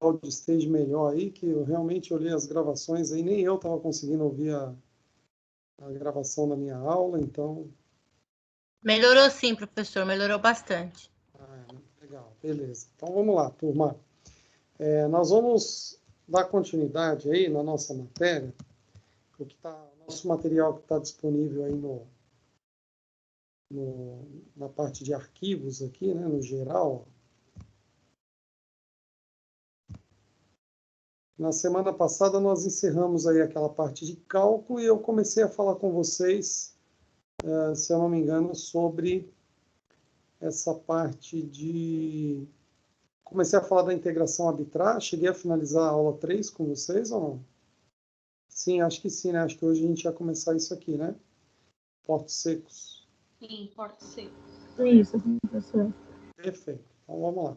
áudio esteja melhor aí, que eu realmente olhei as gravações aí, nem eu estava conseguindo ouvir a gravação da minha aula, então... Melhorou sim, professor, melhorou bastante. Legal, beleza. Então vamos lá, turma. Nós vamos dar continuidade aí na nossa matéria, nosso material que está disponível aí na parte de arquivos aqui, né, no geral. Na semana passada nós encerramos aí aquela parte de cálculo e eu comecei a falar com vocês, se eu não me engano, sobre essa parte de... Comecei a falar da integração arbitrar, cheguei a finalizar a aula 3 com vocês ou não? Sim, acho que sim, né? Acho que hoje a gente ia começar isso aqui, né? Portos secos. Sim, portos secos. Isso, professor. Perfeito. Então, vamos lá.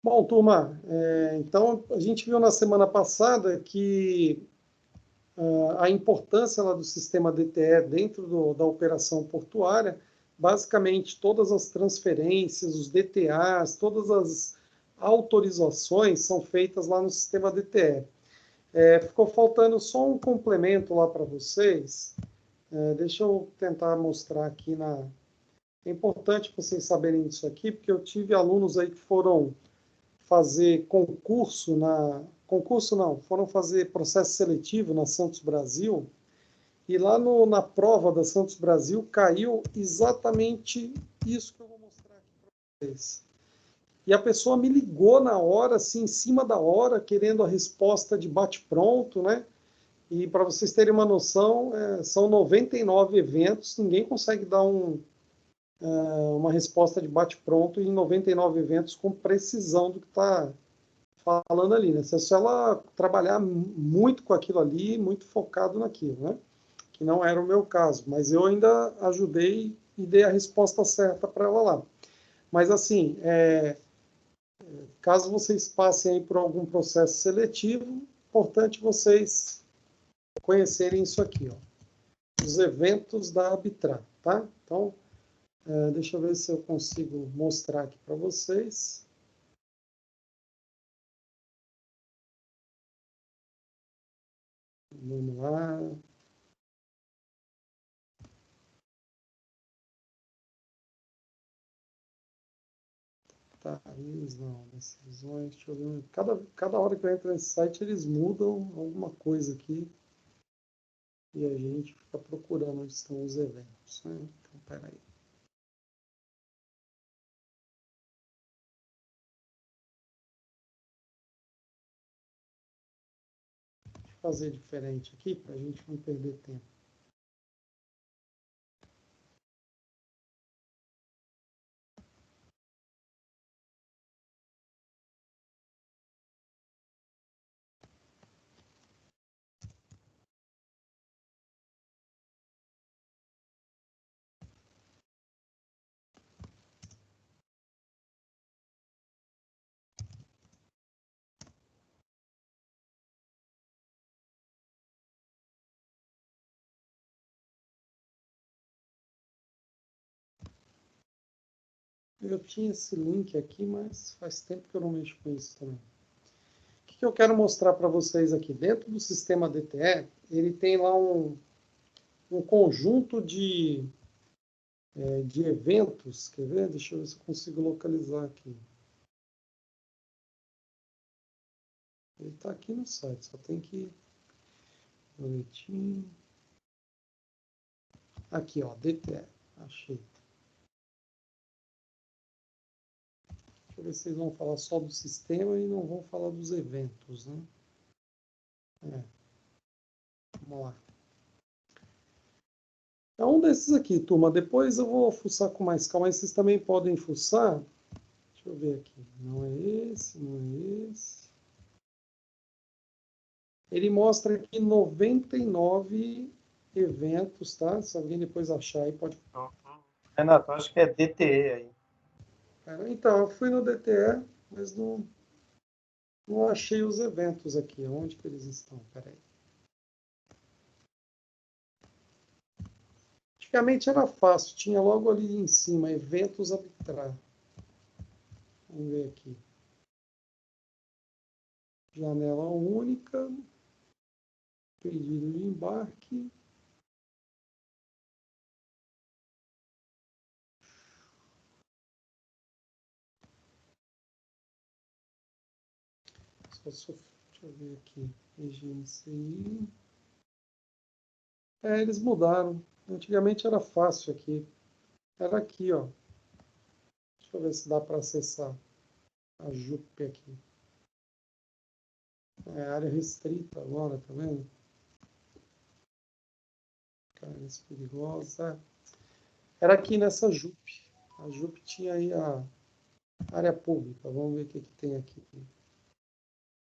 Bom, turma, então a gente viu na semana passada que a importância lá do sistema DTE dentro da operação portuária, basicamente todas as transferências, os DTAs, todas as autorizações são feitas lá no sistema DTE. Ficou faltando só um complemento lá para vocês. Deixa eu tentar mostrar aqui É importante vocês saberem disso aqui, porque eu tive alunos aí que foram fazer foram fazer processo seletivo na Santos Brasil, e lá na prova da Santos Brasil caiu exatamente isso que eu vou mostrar aqui para vocês. E a pessoa me ligou na hora, assim, em cima da hora, querendo a resposta de bate-pronto, né? E para vocês terem uma noção, são 99 eventos, ninguém consegue dar uma resposta de bate-pronto em 99 eventos com precisão do que está falando ali, né? Se ela trabalhar muito com aquilo ali, muito focado naquilo, né? Que não era o meu caso, mas eu ainda ajudei e dei a resposta certa para ela lá. Mas assim, caso vocês passem aí por algum processo seletivo, importante vocês conhecerem isso aqui, ó, os eventos da Arbitrar, tá? Então, deixa eu ver se eu consigo mostrar aqui para vocês. Vamos lá. Tarifas, não, decisões, deixa eu ver. Cada hora que eu entro nesse site, eles mudam alguma coisa aqui. E a gente fica procurando onde estão os eventos, né? Então, peraí. Deixa eu fazer diferente aqui, para a gente não perder tempo. Eu tinha esse link aqui, mas faz tempo que eu não mexo com isso também. O que eu quero mostrar para vocês aqui? Dentro do sistema DTE, ele tem lá um conjunto de eventos. Quer ver? Deixa eu ver se eu consigo localizar aqui. Ele está aqui no site, só tem que... Boletim. Aqui, ó, DTE. Achei. Deixa eu ver se vocês vão falar só do sistema e não vão falar dos eventos, né? Vamos lá. É um desses aqui, turma. Depois eu vou fuçar com mais calma, mas vocês também podem fuçar. Deixa eu ver aqui. Não é esse, não é esse. Ele mostra aqui 99 eventos, tá? Se alguém depois achar aí, pode... Renato, acho que é DTE aí. Então, eu fui no DTE, mas não achei os eventos aqui. Onde que eles estão? Peraí. Antigamente era fácil, tinha logo ali em cima, eventos arbitrar. Vamos ver aqui. janela única, pedido de embarque. Deixa eu ver aqui, regime CI. Eles mudaram. Antigamente era fácil aqui. Era aqui, ó. Deixa eu ver se dá para acessar a JUP aqui. É área restrita agora, tá vendo? Cargas perigosas. Era aqui nessa JUP. A JUP tinha aí a área pública. Vamos ver o que tem aqui.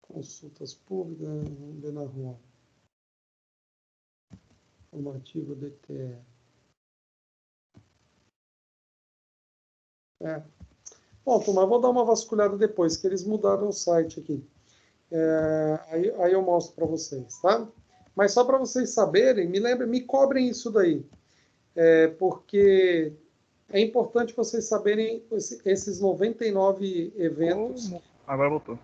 Consultas públicas. Vamos ver na rua. Informativo DTE. Bom, turma, vou dar uma vasculhada depois, que eles mudaram o site aqui. Aí eu mostro para vocês, tá? Mas só para vocês saberem, me cobrem isso daí. Porque é importante vocês saberem esses 99 eventos. Agora voltou.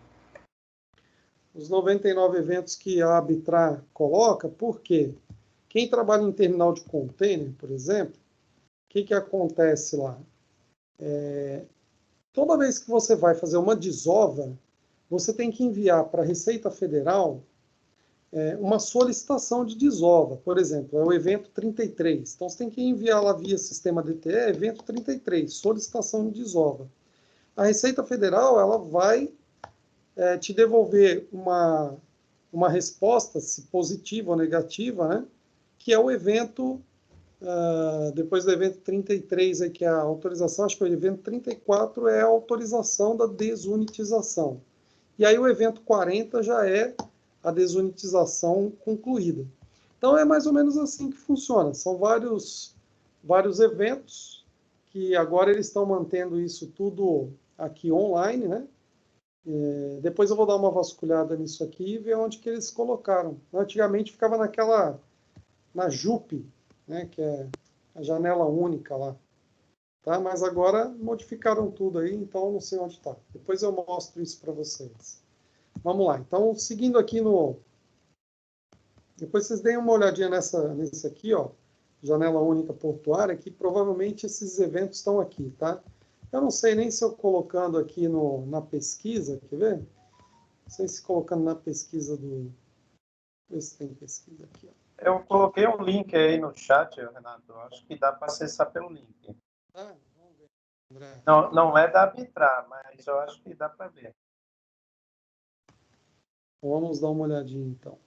Os 99 eventos que a Arbitrar coloca, por quê? Quem trabalha em terminal de container, por exemplo, o que acontece lá? Toda vez que você vai fazer uma desova, você tem que enviar para a Receita Federal uma solicitação de desova. Por exemplo, é o evento 33. Então, você tem que enviar lá via sistema DTE, evento 33, solicitação de desova. A Receita Federal ela vai te devolver uma resposta, se positiva ou negativa, né? Que é o evento, depois do evento 33, aí, que é a autorização, acho que o evento 34 é a autorização da desunitização. E aí o evento 40 já é a desunitização concluída. Então é mais ou menos assim que funciona. São vários eventos que agora eles estão mantendo isso tudo aqui online, né? Depois eu vou dar uma vasculhada nisso aqui e ver onde que eles colocaram. Antigamente ficava na JUP, né? Que é a janela única lá. Tá? Mas agora modificaram tudo aí, então eu não sei onde está. Depois eu mostro isso para vocês. Vamos lá. Então, seguindo aqui no... Depois vocês deem uma olhadinha nesse aqui, ó, janela única portuária, que provavelmente esses eventos estão aqui, tá? Eu não sei nem se eu colocando aqui na pesquisa, quer ver? Não sei se colocando na pesquisa do... Ver se tem pesquisa aqui, ó. Eu coloquei um link aí no chat, Renato. Acho que dá para acessar pelo link. Vamos ver, André. Não é da Arbitrar, mas eu acho que dá para ver. Vamos dar uma olhadinha, então.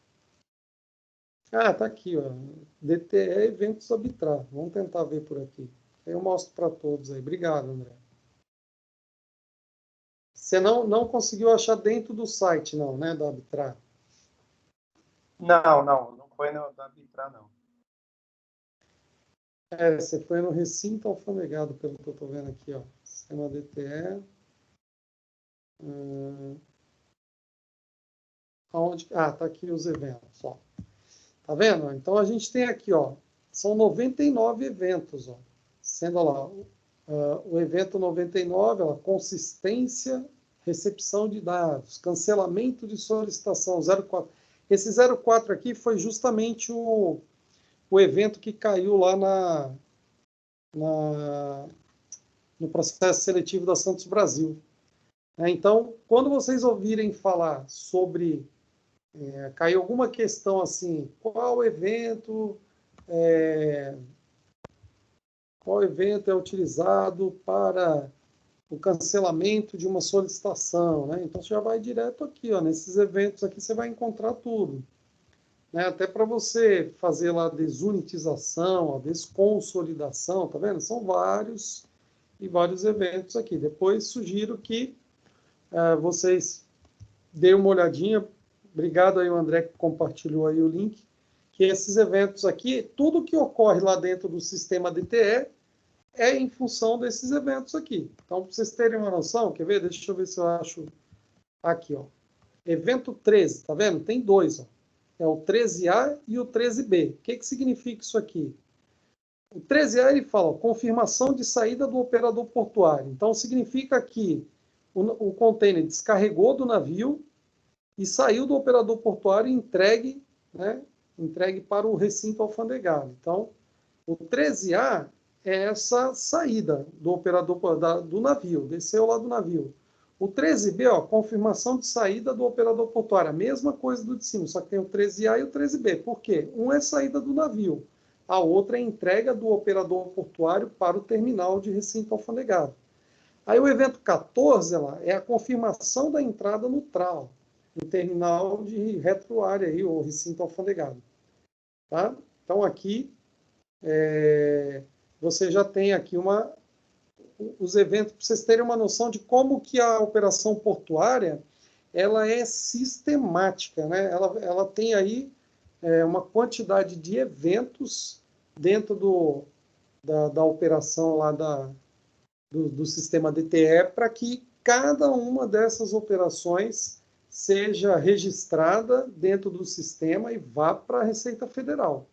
Tá aqui, ó. DTE Eventos Arbitrar. Vamos tentar ver por aqui. Aí eu mostro para todos aí. Obrigado, André. Você não conseguiu achar dentro do site, não, né, da Arbitrar? Não foi da Arbitrar, não. Você foi no recinto alfanegado, pelo que eu estou vendo aqui, ó. Sistema DTE. Tá aqui os eventos, ó. Tá vendo? Então a gente tem aqui, ó, são 99 eventos, ó. Sendo lá, o evento 99, ó, consistência, recepção de dados, cancelamento de solicitação 04. Esse 04 aqui foi justamente o evento que caiu lá no processo seletivo da Santos Brasil. Então, quando vocês ouvirem falar sobre caiu alguma questão assim, qual evento é utilizado para o cancelamento de uma solicitação, né? Então, você já vai direto aqui, ó, nesses eventos aqui você vai encontrar tudo. Né? Até para você fazer lá a desunitização, a desconsolidação, tá vendo? São vários eventos aqui. Depois sugiro que vocês deem uma olhadinha. Obrigado aí, o André, que compartilhou aí o link. Que esses eventos aqui, tudo que ocorre lá dentro do sistema DTE é em função desses eventos aqui. Então, para vocês terem uma noção, quer ver? Deixa eu ver se eu acho aqui, ó. Evento 13, tá vendo? Tem dois, ó. É o 13A e o 13B. O que significa isso aqui? O 13A, ele fala, ó, confirmação de saída do operador portuário. Então, significa que o container descarregou do navio, e saiu do operador portuário e entregue, né, entregue para o recinto alfandegado. Então, o 13A é essa saída do operador do navio, desceu lá do navio. O 13B, ó, confirmação de saída do operador portuário, a mesma coisa do de cima, só que tem o 13A e o 13B. Por quê? Um é saída do navio, a outra é entrega do operador portuário para o terminal de recinto alfandegado. Aí o evento 14 lá, é a confirmação da entrada no TRAL, no terminal de retroárea, aí, ou recinto alfandegado. Tá? Então aqui você já tem aqui os eventos, para vocês terem uma noção de como que a operação portuária ela é sistemática, né? Ela tem aí uma quantidade de eventos dentro da operação lá do sistema DTE para que cada uma dessas operações seja registrada dentro do sistema e vá para a Receita Federal.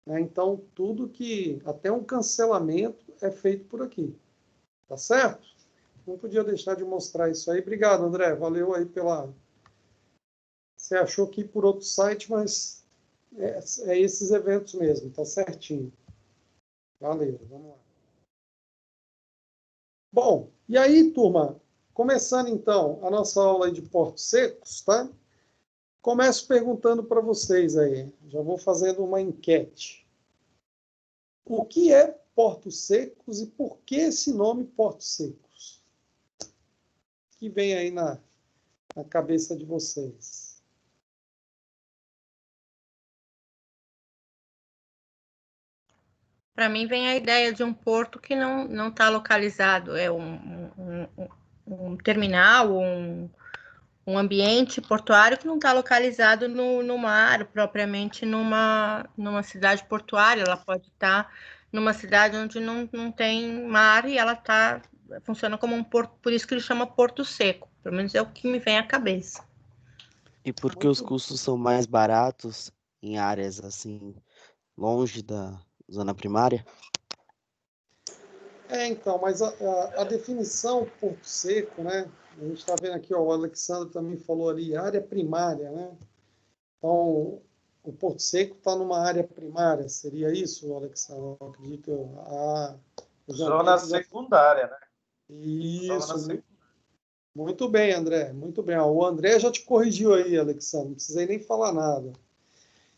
Então, tudo que, até um cancelamento, é feito por aqui. Tá certo? Não podia deixar de mostrar isso aí. Obrigado, André. Valeu aí pela... Você achou que ir por outro site, mas é esses eventos mesmo. Tá certinho. Valeu. Vamos lá. Bom, e aí, turma, começando então a nossa aula aí de portos secos, tá? Começo perguntando para vocês aí. Já vou fazendo uma enquete. O que é portos secos e por que esse nome portos secos? O que vem aí na cabeça de vocês? Para mim vem a ideia de um porto que não está localizado, é um terminal, um ambiente portuário que não está localizado no mar, propriamente numa cidade portuária. Ela pode estar numa cidade onde não tem mar e ela funciona como um porto, por isso que ele chama Porto Seco. Pelo menos é o que me vem à cabeça. E porque os custos são mais baratos em áreas assim, longe da zona primária? Então, mas a definição porto seco, né? A gente está vendo aqui, ó, o Alexandre também falou ali, área primária, né? Então, o porto seco está numa área primária, seria isso, Alexandre? Eu acredito eu. Zona secundária, né? Isso. Zona secundária. Muito bem, André. Muito bem. O André já te corrigiu aí, Alexandre. Não precisei nem falar nada.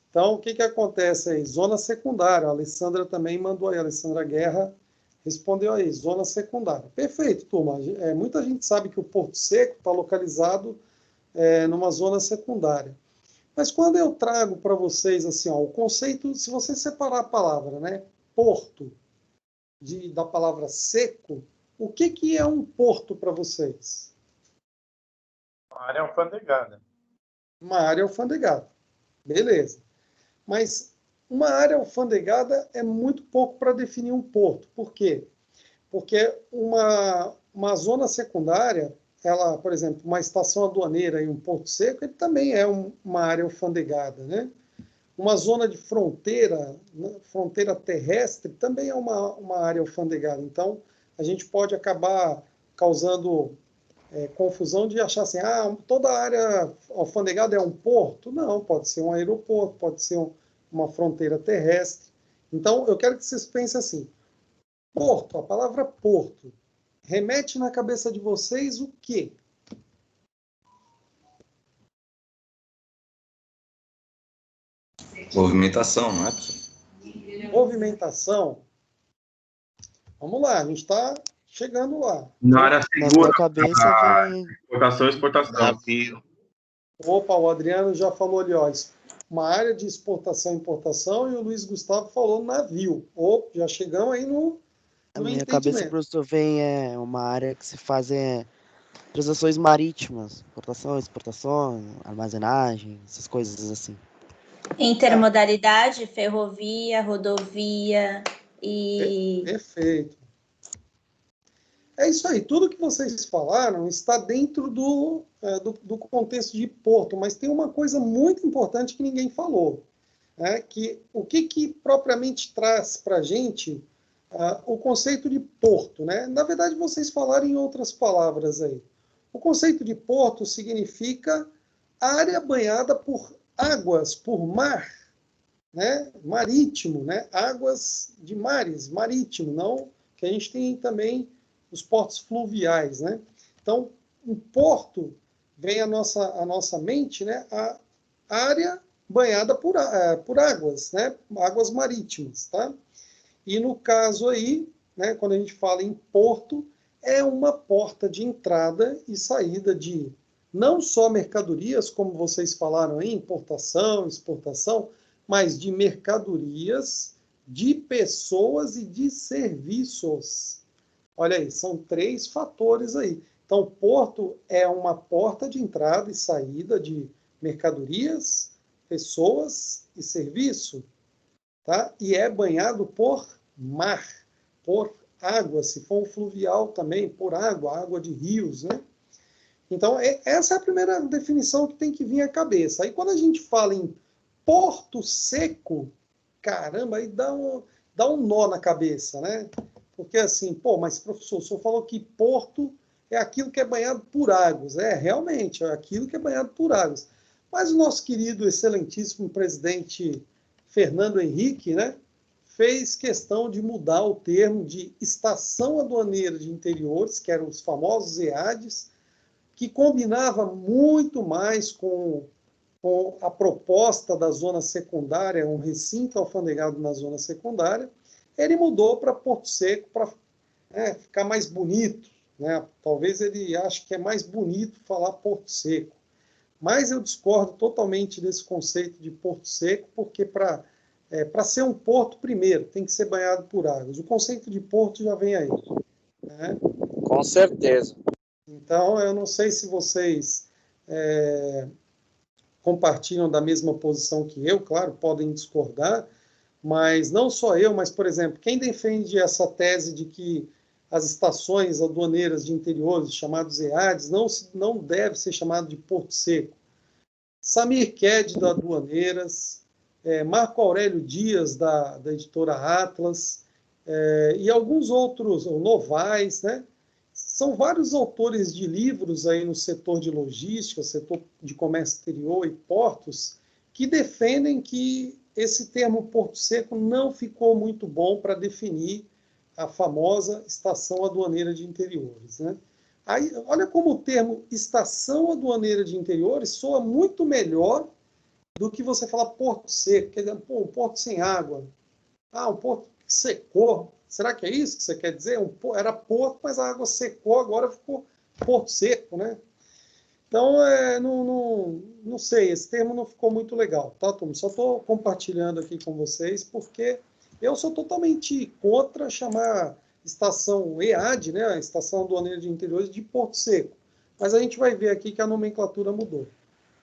Então, o que acontece aí? Zona secundária. A Alessandra também mandou aí. A Alessandra Guerra respondeu aí. Zona secundária. Perfeito, turma. Muita gente sabe que o Porto Seco está localizado numa zona secundária. Mas quando eu trago para vocês assim, ó, o conceito, se você separar a palavra, né, porto, da palavra seco, o que é um porto para vocês? Uma área alfandegada. Uma área alfandegada. Beleza. Mas uma área alfandegada é muito pouco para definir um porto. Por quê? Porque uma zona secundária, ela, por exemplo, uma estação aduaneira e um porto seco, ele também é uma área alfandegada, né? Uma zona de fronteira, fronteira terrestre, também é uma área alfandegada. Então, a gente pode acabar causando confusão de achar assim, toda área alfandegada é um porto. Não, pode ser um aeroporto, pode ser uma fronteira terrestre. Então, eu quero que vocês pensem assim, porto, a palavra porto, remete na cabeça de vocês o quê? Movimentação, não é, professor? Movimentação. Vamos lá, a gente está chegando lá. Na área Na segura, minha cabeça vem exportação e exportação. Navio. Opa, o Adriano já falou ali, ó, uma área de exportação e importação, e o Luiz Gustavo falou navio. Já chegamos aí no na minha entendimento. cabeça, professor, vem uma área que se fazem transações marítimas, importação, exportação, armazenagem, essas coisas assim. Intermodalidade, ferrovia, rodovia e... Perfeito. É isso aí. Tudo que vocês falaram está dentro do contexto de porto, mas tem uma coisa muito importante que ninguém falou. Que o que propriamente traz para a gente o conceito de porto, né? Na verdade, vocês falaram em outras palavras aí. O conceito de porto significa área banhada por águas, por mar, né? Marítimo, né? Águas de mares, marítimo, não que a gente tem também os portos fluviais, né? Então, um porto vem à nossa mente, né? A área banhada por águas, né? Águas marítimas, tá? E no caso aí, né, quando a gente fala em porto, é uma porta de entrada e saída de não só mercadorias, como vocês falaram aí, importação, exportação, mas de mercadorias, de pessoas e de serviços. Olha aí, são 3 fatores aí. Então, porto é uma porta de entrada e saída de mercadorias, pessoas e serviço, tá? E é banhado por mar, por água, se for um fluvial também, por água de rios, né? Então, essa é a primeira definição que tem que vir à cabeça. Aí, quando a gente fala em porto seco, caramba, aí dá um nó na cabeça, né? Porque assim, pô, mas professor, o senhor falou que porto é aquilo que é banhado por águas. É, realmente, é aquilo que é banhado por águas. Mas o nosso querido, excelentíssimo presidente Fernando Henrique, né, fez questão de mudar o termo de Estação Aduaneira de Interiores, que eram os famosos EADs, que combinava muito mais com a proposta da zona secundária, um recinto alfandegado na zona secundária. Ele mudou para Porto Seco para ficar mais bonito, né? Talvez ele ache que é mais bonito falar Porto Seco. Mas eu discordo totalmente desse conceito de Porto Seco, porque para ser um porto, primeiro, tem que ser banhado por águas. O conceito de porto já vem aí, né? Com certeza. Então, eu não sei se vocês compartilham da mesma posição que eu, claro, podem discordar, mas não só eu, mas, por exemplo, quem defende essa tese de que as estações aduaneiras de interiores, chamados EADs, não deve ser chamado de Porto Seco? Samir Ked, da Aduaneiras, Marco Aurélio Dias, da editora Atlas, e alguns outros, o Novaes, né? São vários autores de livros aí no setor de logística, setor de comércio exterior e portos, que defendem que esse termo Porto Seco não ficou muito bom para definir a famosa Estação Aduaneira de Interiores, né? Aí, olha como o termo Estação Aduaneira de Interiores soa muito melhor do que você falar Porto Seco, quer dizer, pô, um porto sem água. Ah, um porto que secou. Será que é isso que você quer dizer? Era porto, mas a água secou, agora ficou Porto Seco, né? Então, não sei, esse termo não ficou muito legal, tá, turma? Só estou compartilhando aqui com vocês, porque eu sou totalmente contra chamar estação EAD, né, a Estação Aduaneira de Interiores, de Porto Seco. Mas a gente vai ver aqui que a nomenclatura mudou.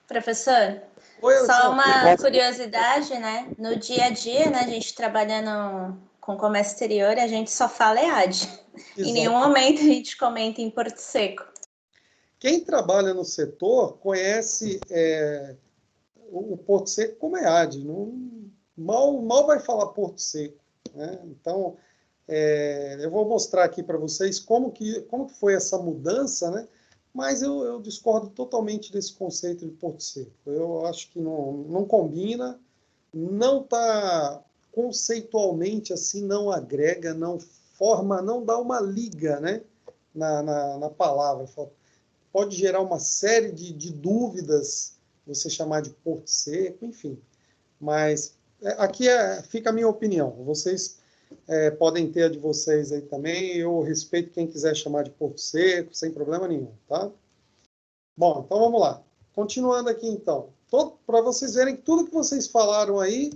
Professor, Oi, só Alexandre. uma curiosidade, né? No dia a dia, né, a gente trabalhando com comércio exterior, a gente só fala EAD. Em nenhum momento a gente comenta em Porto Seco. Quem trabalha no setor conhece o Porto Seco como EAD. Mal vai falar Porto Seco, né? Então, eu vou mostrar aqui para vocês como que foi essa mudança, né? Mas eu discordo totalmente desse conceito de Porto Seco. Eu acho que não combina, não está conceitualmente assim, não agrega, não forma, não dá uma liga, né? Na palavra. Pode gerar uma série de dúvidas, você chamar de Porto Seco, enfim. Mas aqui fica a minha opinião. Vocês podem ter a de vocês aí também. Eu respeito quem quiser chamar de Porto Seco, sem problema nenhum, tá? Bom, então vamos lá. Continuando aqui, então. Para vocês verem que tudo que vocês falaram aí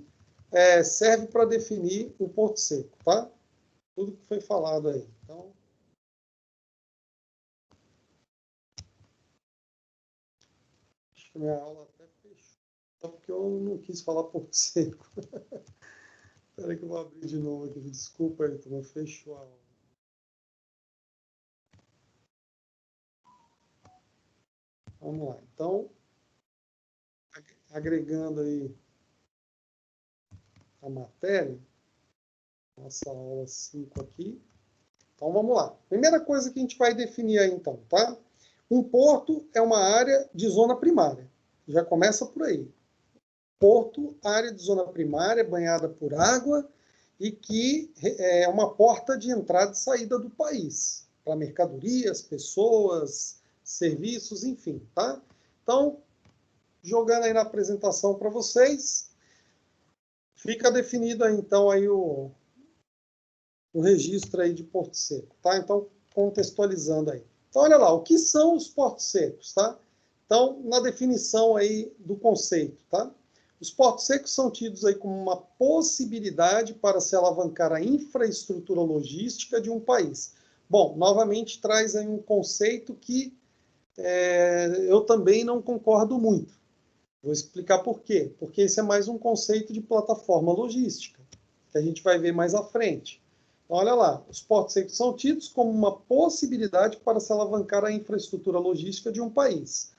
serve para definir o Porto Seco, tá? Tudo que foi falado aí. Então, acho que minha aula até fechou. Só porque eu não quis falar Porto Seco. Espera que eu vou abrir de novo aqui. Desculpa aí, turma. Fechou a aula. Vamos lá. Então, agregando aí a matéria, nossa aula 5 aqui. Então, vamos lá. Primeira coisa que a gente vai definir aí, então, tá? Um porto é uma área de zona primária. Já começa por aí. Porto, área de zona primária, banhada por água, e que é uma porta de entrada e saída do país, para mercadorias, pessoas, serviços, enfim, tá? Então, jogando aí na apresentação para vocês, fica definido aí, então, aí o registro aí de Porto Seco, tá? Então, contextualizando aí. Então, olha lá, o que são os portos secos, tá? Então, na definição aí do conceito, tá? Os portos secos são tidos aí como uma possibilidade para se alavancar a infraestrutura logística de um país. Bom, novamente traz aí um conceito que eu também não concordo muito. Vou explicar por quê. Porque esse é mais um conceito de plataforma logística, que a gente vai ver mais à frente. Então, olha lá, os portos secos são tidos como uma possibilidade para se alavancar a infraestrutura logística de um país.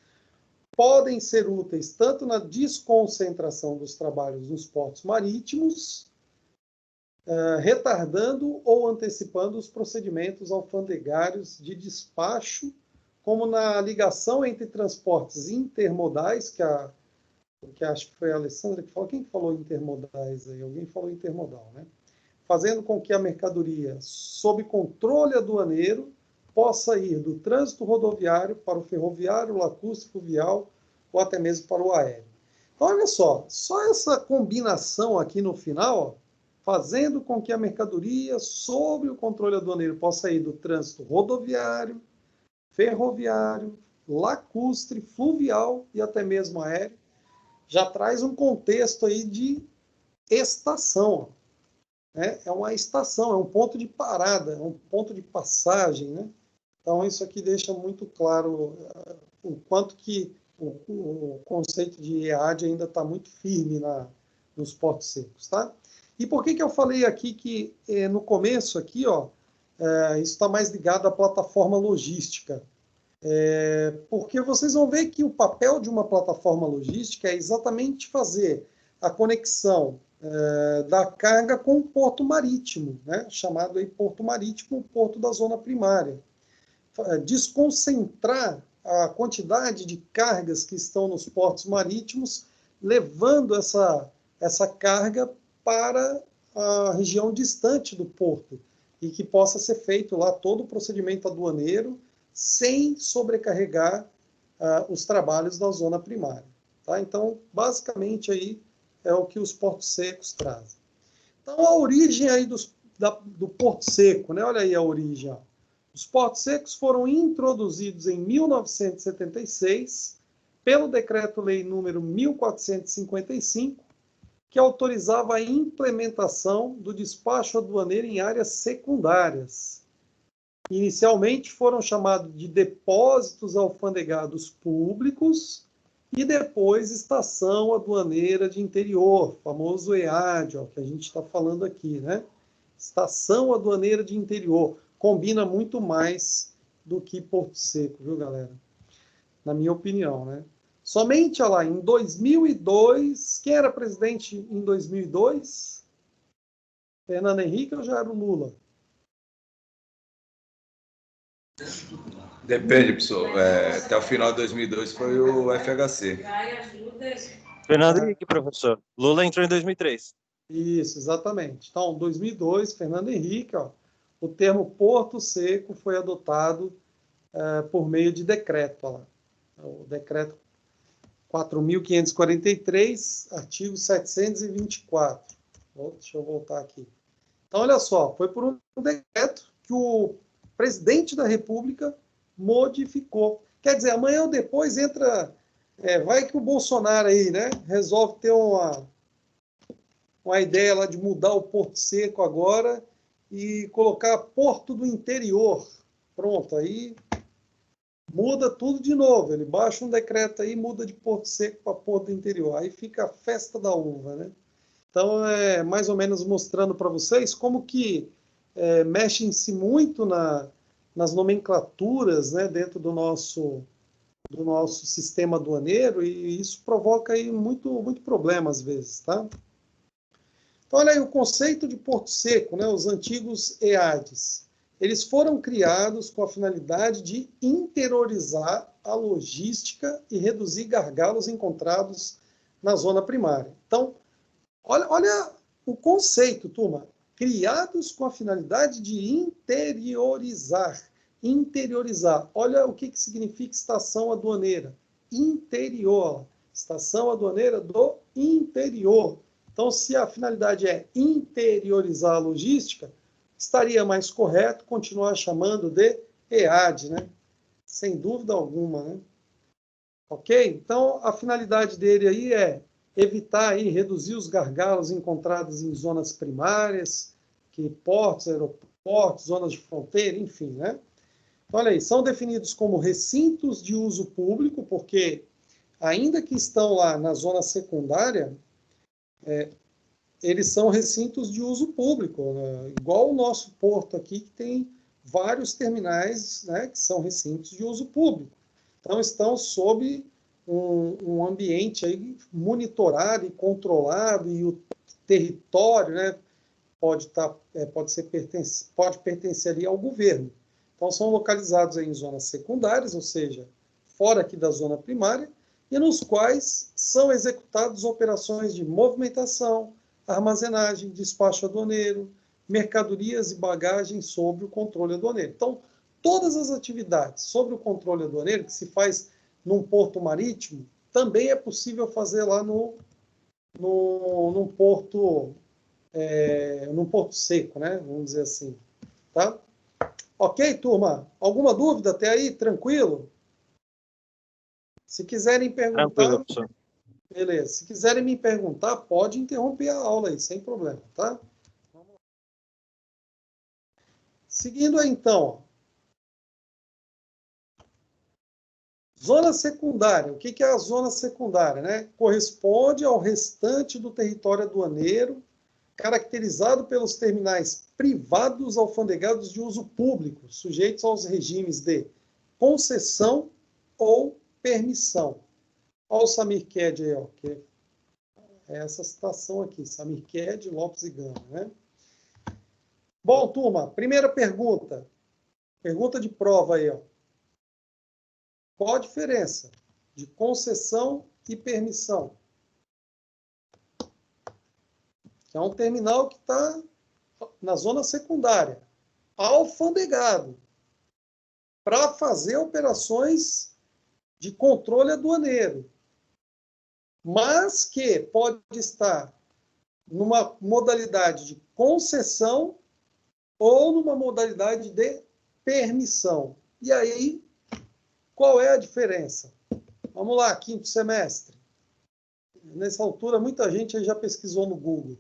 Podem ser úteis tanto na desconcentração dos trabalhos nos portos marítimos, retardando ou antecipando os procedimentos alfandegários de despacho, como na ligação entre transportes intermodais, que acho que foi a Alessandra que falou. Quem falou intermodais aí? Alguém falou intermodal, né? Fazendo com que a mercadoria, sob controle aduaneiro, possa ir do trânsito rodoviário para o ferroviário, lacustre, fluvial ou até mesmo para o aéreo. Então, olha só essa combinação aqui no final, ó, fazendo com que a mercadoria, sob o controle aduaneiro, possa ir do trânsito rodoviário, ferroviário, lacustre, fluvial e até mesmo aéreo, já traz um contexto aí de estação, ó. É uma estação, é um ponto de parada, é um ponto de passagem, né? Então, isso aqui deixa muito claro o quanto que o conceito de EAD ainda está muito firme nos portos secos, tá? E por que eu falei aqui que no começo aqui, ó, isso está mais ligado à plataforma logística? Porque vocês vão ver que o papel de uma plataforma logística é exatamente fazer a conexão da carga com o porto marítimo, né? Chamado aí porto marítimo, o porto da zona primária. Desconcentrar a quantidade de cargas que estão nos portos marítimos, levando essa carga para a região distante do porto, e que possa ser feito lá todo o procedimento aduaneiro, sem sobrecarregar os trabalhos da zona primária. Tá? Então, basicamente, aí é o que os portos secos trazem. Então, a origem aí do Porto Seco, né? Olha aí a origem. Ó. Os portos secos foram introduzidos em 1976 pelo Decreto-Lei número 1455, que autorizava a implementação do despacho aduaneiro em áreas secundárias. Inicialmente foram chamados de depósitos alfandegados públicos e depois estação aduaneira de interior, famoso EAD, ó, que a gente está falando aqui, né? Estação aduaneira de interior. Combina muito mais do que Porto Seco, viu, galera? Na minha opinião, né? Somente, olha lá, em 2002, quem era presidente em 2002? Fernando Henrique ou já era o Lula? Depende, pessoal. Até o final de 2002 foi o FHC. Fernando Henrique, professor. Lula entrou em 2003. Isso, exatamente. Então, 2002, Fernando Henrique, ó, o termo Porto Seco foi adotado por meio de decreto. Ó, o decreto 4.543, artigo 724. Deixa eu voltar aqui. Então, olha só, foi por um decreto que o presidente da República modificou. Quer dizer, amanhã ou depois entra... vai que o Bolsonaro aí, né, resolve ter uma ideia lá de mudar o Porto Seco agora e colocar Porto do Interior. Pronto, aí muda tudo de novo. Ele baixa um decreto aí, muda de Porto Seco para Porto do Interior. Aí fica a festa da uva, né? Então, é mais ou menos mostrando para vocês como que mexem-se muito nas nomenclaturas, né, dentro do nosso sistema aduaneiro, e isso provoca aí muito problema às vezes, tá? Então, olha aí o conceito de Porto Seco, né, os antigos EADs. eles foram criados com a finalidade de interiorizar a logística e reduzir gargalos encontrados na zona primária. Então, olha o conceito, turma. Criados com a finalidade de interiorizar. Interiorizar. Olha o que significa estação aduaneira. Interior. Estação aduaneira do interior. Então, se a finalidade é interiorizar a logística, estaria mais correto continuar chamando de EAD, né? Sem dúvida alguma, né? Ok? Então, a finalidade dele aí é evitar aí, reduzir os gargalos encontrados em zonas primárias, que portos, aeroportos, zonas de fronteira, enfim, né? Então, olha aí, são definidos como recintos de uso público, porque ainda que estão lá na zona secundária, eles são recintos de uso público, né? Igual o nosso porto aqui, que tem vários terminais, né, que são recintos de uso público. Então, estão sob um ambiente aí monitorado e controlado, e o território, né, pode pertencer ali ao governo. Então, são localizados aí em zonas secundárias, ou seja, fora aqui da zona primária, e nos quais são executadas operações de movimentação, armazenagem, despacho aduaneiro, mercadorias e bagagens sob o controle aduaneiro. Então, todas as atividades sobre o controle aduaneiro que se faz num porto marítimo, também é possível fazer lá num porto seco, né? Vamos dizer assim. Tá? Ok, turma? Alguma dúvida até aí? Tranquilo? Se quiserem perguntar... Tranquilo, professor. Beleza. Se quiserem me perguntar, pode interromper a aula aí, sem problema, tá? Seguindo aí, então. Zona secundária. O que é a zona secundária, né? Corresponde ao restante do território aduaneiro, caracterizado pelos terminais privados alfandegados de uso público, sujeitos aos regimes de concessão ou permissão. Olha o Samir Ked aí, ó, que é essa citação aqui, Samir Ked, Lopes e Gama, né? Bom, turma, primeira pergunta. Pergunta de prova aí, ó. Qual a diferença de concessão e permissão? É um terminal que está na zona secundária, alfandegado, para fazer operações de controle aduaneiro, mas que pode estar numa modalidade de concessão ou numa modalidade de permissão. E aí, qual é a diferença? Vamos lá, quinto semestre. Nessa altura, muita gente aí já pesquisou no Google.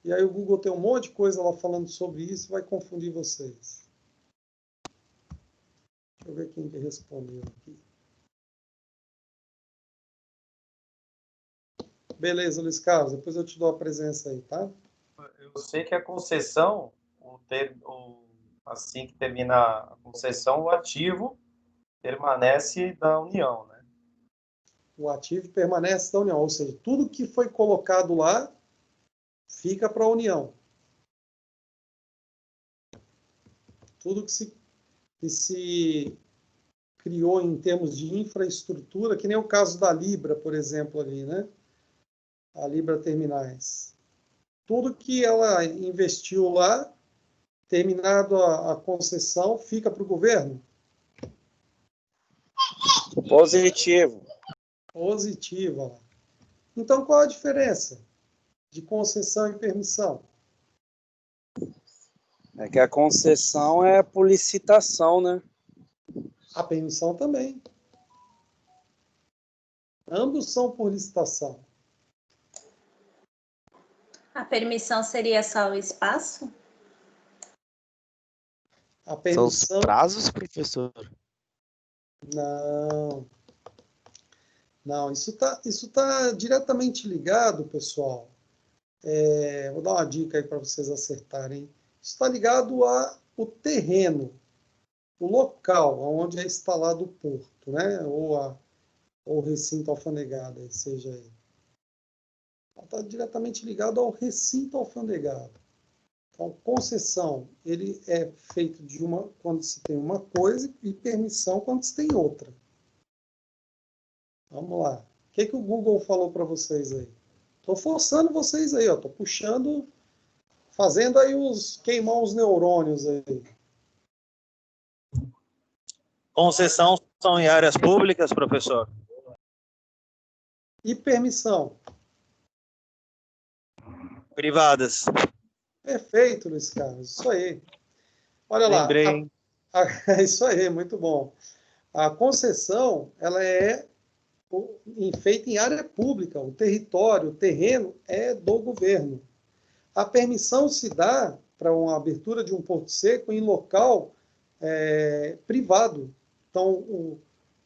E aí o Google tem um monte de coisa lá falando sobre isso, vai confundir vocês. Deixa eu ver quem que respondeu aqui. Beleza, Luiz Carlos, depois eu te dou a presença aí, tá? Eu sei que a concessão, assim que termina a concessão, o ativo permanece da União, né? O ativo permanece da União, ou seja, tudo que foi colocado lá fica para a União. Tudo que se criou em termos de infraestrutura, que nem o caso da Libra, por exemplo, ali, né? A Libra Terminais. Tudo que ela investiu lá, terminado a concessão, fica para o governo? Positivo. Positiva. Então, qual a diferença de concessão e permissão? É que a concessão é por licitação, né? A permissão também. Ambos são por licitação. A permissão seria só o espaço? A São os permissão... prazos, professor? Não. Não, isso tá diretamente ligado, pessoal. Vou dar uma dica aí para vocês acertarem. Isso está ligado ao terreno, o local onde é instalado o porto, né? Ou o recinto alfandegado, seja ele. Está diretamente ligado ao recinto alfandegado. Então, concessão, ele é feito quando se tem uma coisa e permissão quando se tem outra. Vamos lá. O que o Google falou para vocês aí? Estou forçando vocês aí, estou puxando, fazendo aí queimar os neurônios aí. Concessão são em áreas públicas, professor? E permissão? Privadas. Perfeito, Luiz Carlos. Isso aí. Olha lá. Lembrei. Isso aí, muito bom. A concessão, ela é feita em área pública. O território, o terreno é do governo. A permissão se dá para uma abertura de um porto seco em local privado. Então,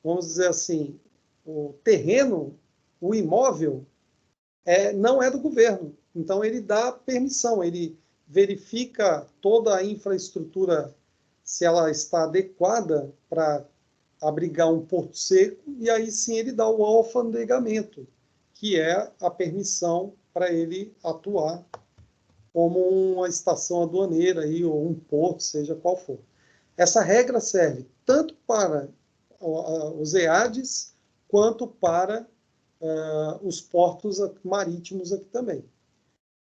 vamos dizer assim, o terreno, o imóvel, não é do governo. Então, ele dá permissão, ele verifica toda a infraestrutura, se ela está adequada para abrigar um porto seco, e aí sim ele dá o alfandegamento, que é a permissão para ele atuar como uma estação aduaneira aí, ou um porto, seja qual for. Essa regra serve tanto para os EADs, quanto para os portos marítimos aqui também.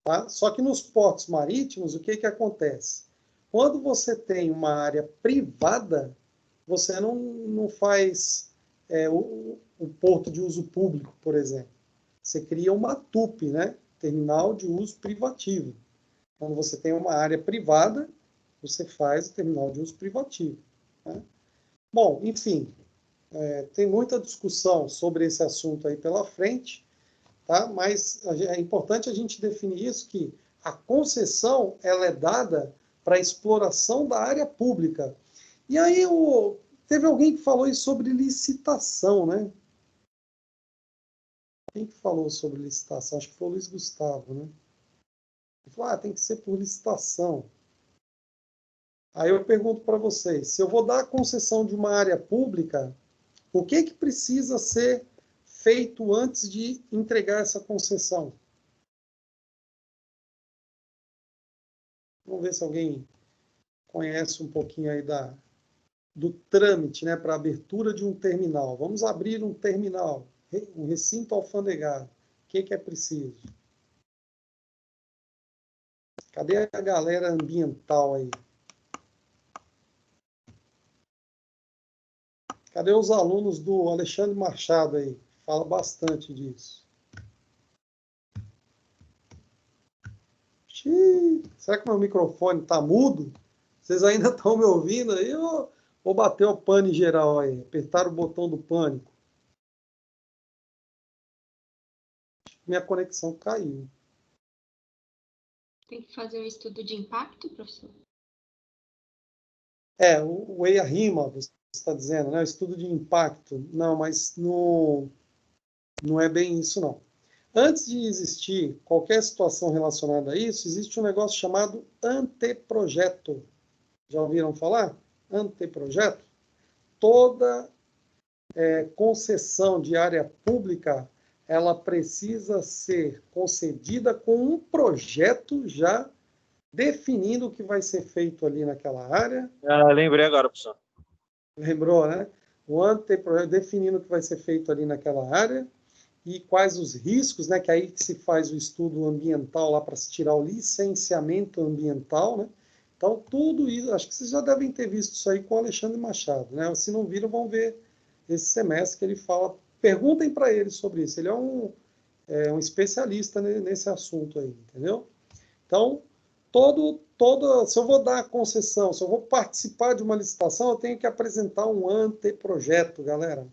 Tá? Só que nos portos marítimos, o que acontece? Quando você tem uma área privada, você não faz o porto de uso público, por exemplo. Você cria uma TUP, né? Terminal de uso privativo. Quando você tem uma área privada, você faz o terminal de uso privativo. Né? Bom, enfim, tem muita discussão sobre esse assunto aí pela frente, tá? Mas é importante a gente definir isso, que a concessão ela é dada para a exploração da área pública. E aí teve alguém que falou isso sobre licitação, né? Quem que falou sobre licitação? Acho que foi o Luiz Gustavo, né? Ele falou, tem que ser por licitação. Aí eu pergunto para vocês, se eu vou dar a concessão de uma área pública, o que precisa ser feito antes de entregar essa concessão? Vamos ver se alguém conhece um pouquinho aí do trâmite, né, para abertura de um terminal. Vamos abrir um terminal, um recinto alfandegado. O que é preciso? Cadê a galera ambiental aí? Cadê os alunos do Alexandre Machado aí? Fala bastante disso. Xiii, será que meu microfone está mudo? Vocês ainda estão me ouvindo aí? Eu vou bater o pane geral aí. Apertar o botão do pânico. Minha conexão caiu. Tem que fazer um estudo de impacto, professor? O EIA-RIMA, você está dizendo, né? O estudo de impacto. Não, mas não é bem isso, não. Antes de existir qualquer situação relacionada a isso, existe um negócio chamado anteprojeto. Já ouviram falar? Anteprojeto? Toda concessão de área pública, ela precisa ser concedida com um projeto já definindo o que vai ser feito ali naquela área. Lembrei agora, professor. Lembrou, né? O anteprojeto definindo o que vai ser feito ali naquela área e quais os riscos, né? Que aí que se faz o estudo ambiental lá para se tirar o licenciamento ambiental, né? Então, tudo isso, acho que vocês já devem ter visto isso aí com o Alexandre Machado, né? Se não viram, vão ver esse semestre que ele fala. Perguntem para ele sobre isso. Ele é um especialista nesse assunto aí, entendeu? Então, se eu vou dar a concessão, se eu vou participar de uma licitação, eu tenho que apresentar um anteprojeto, galera.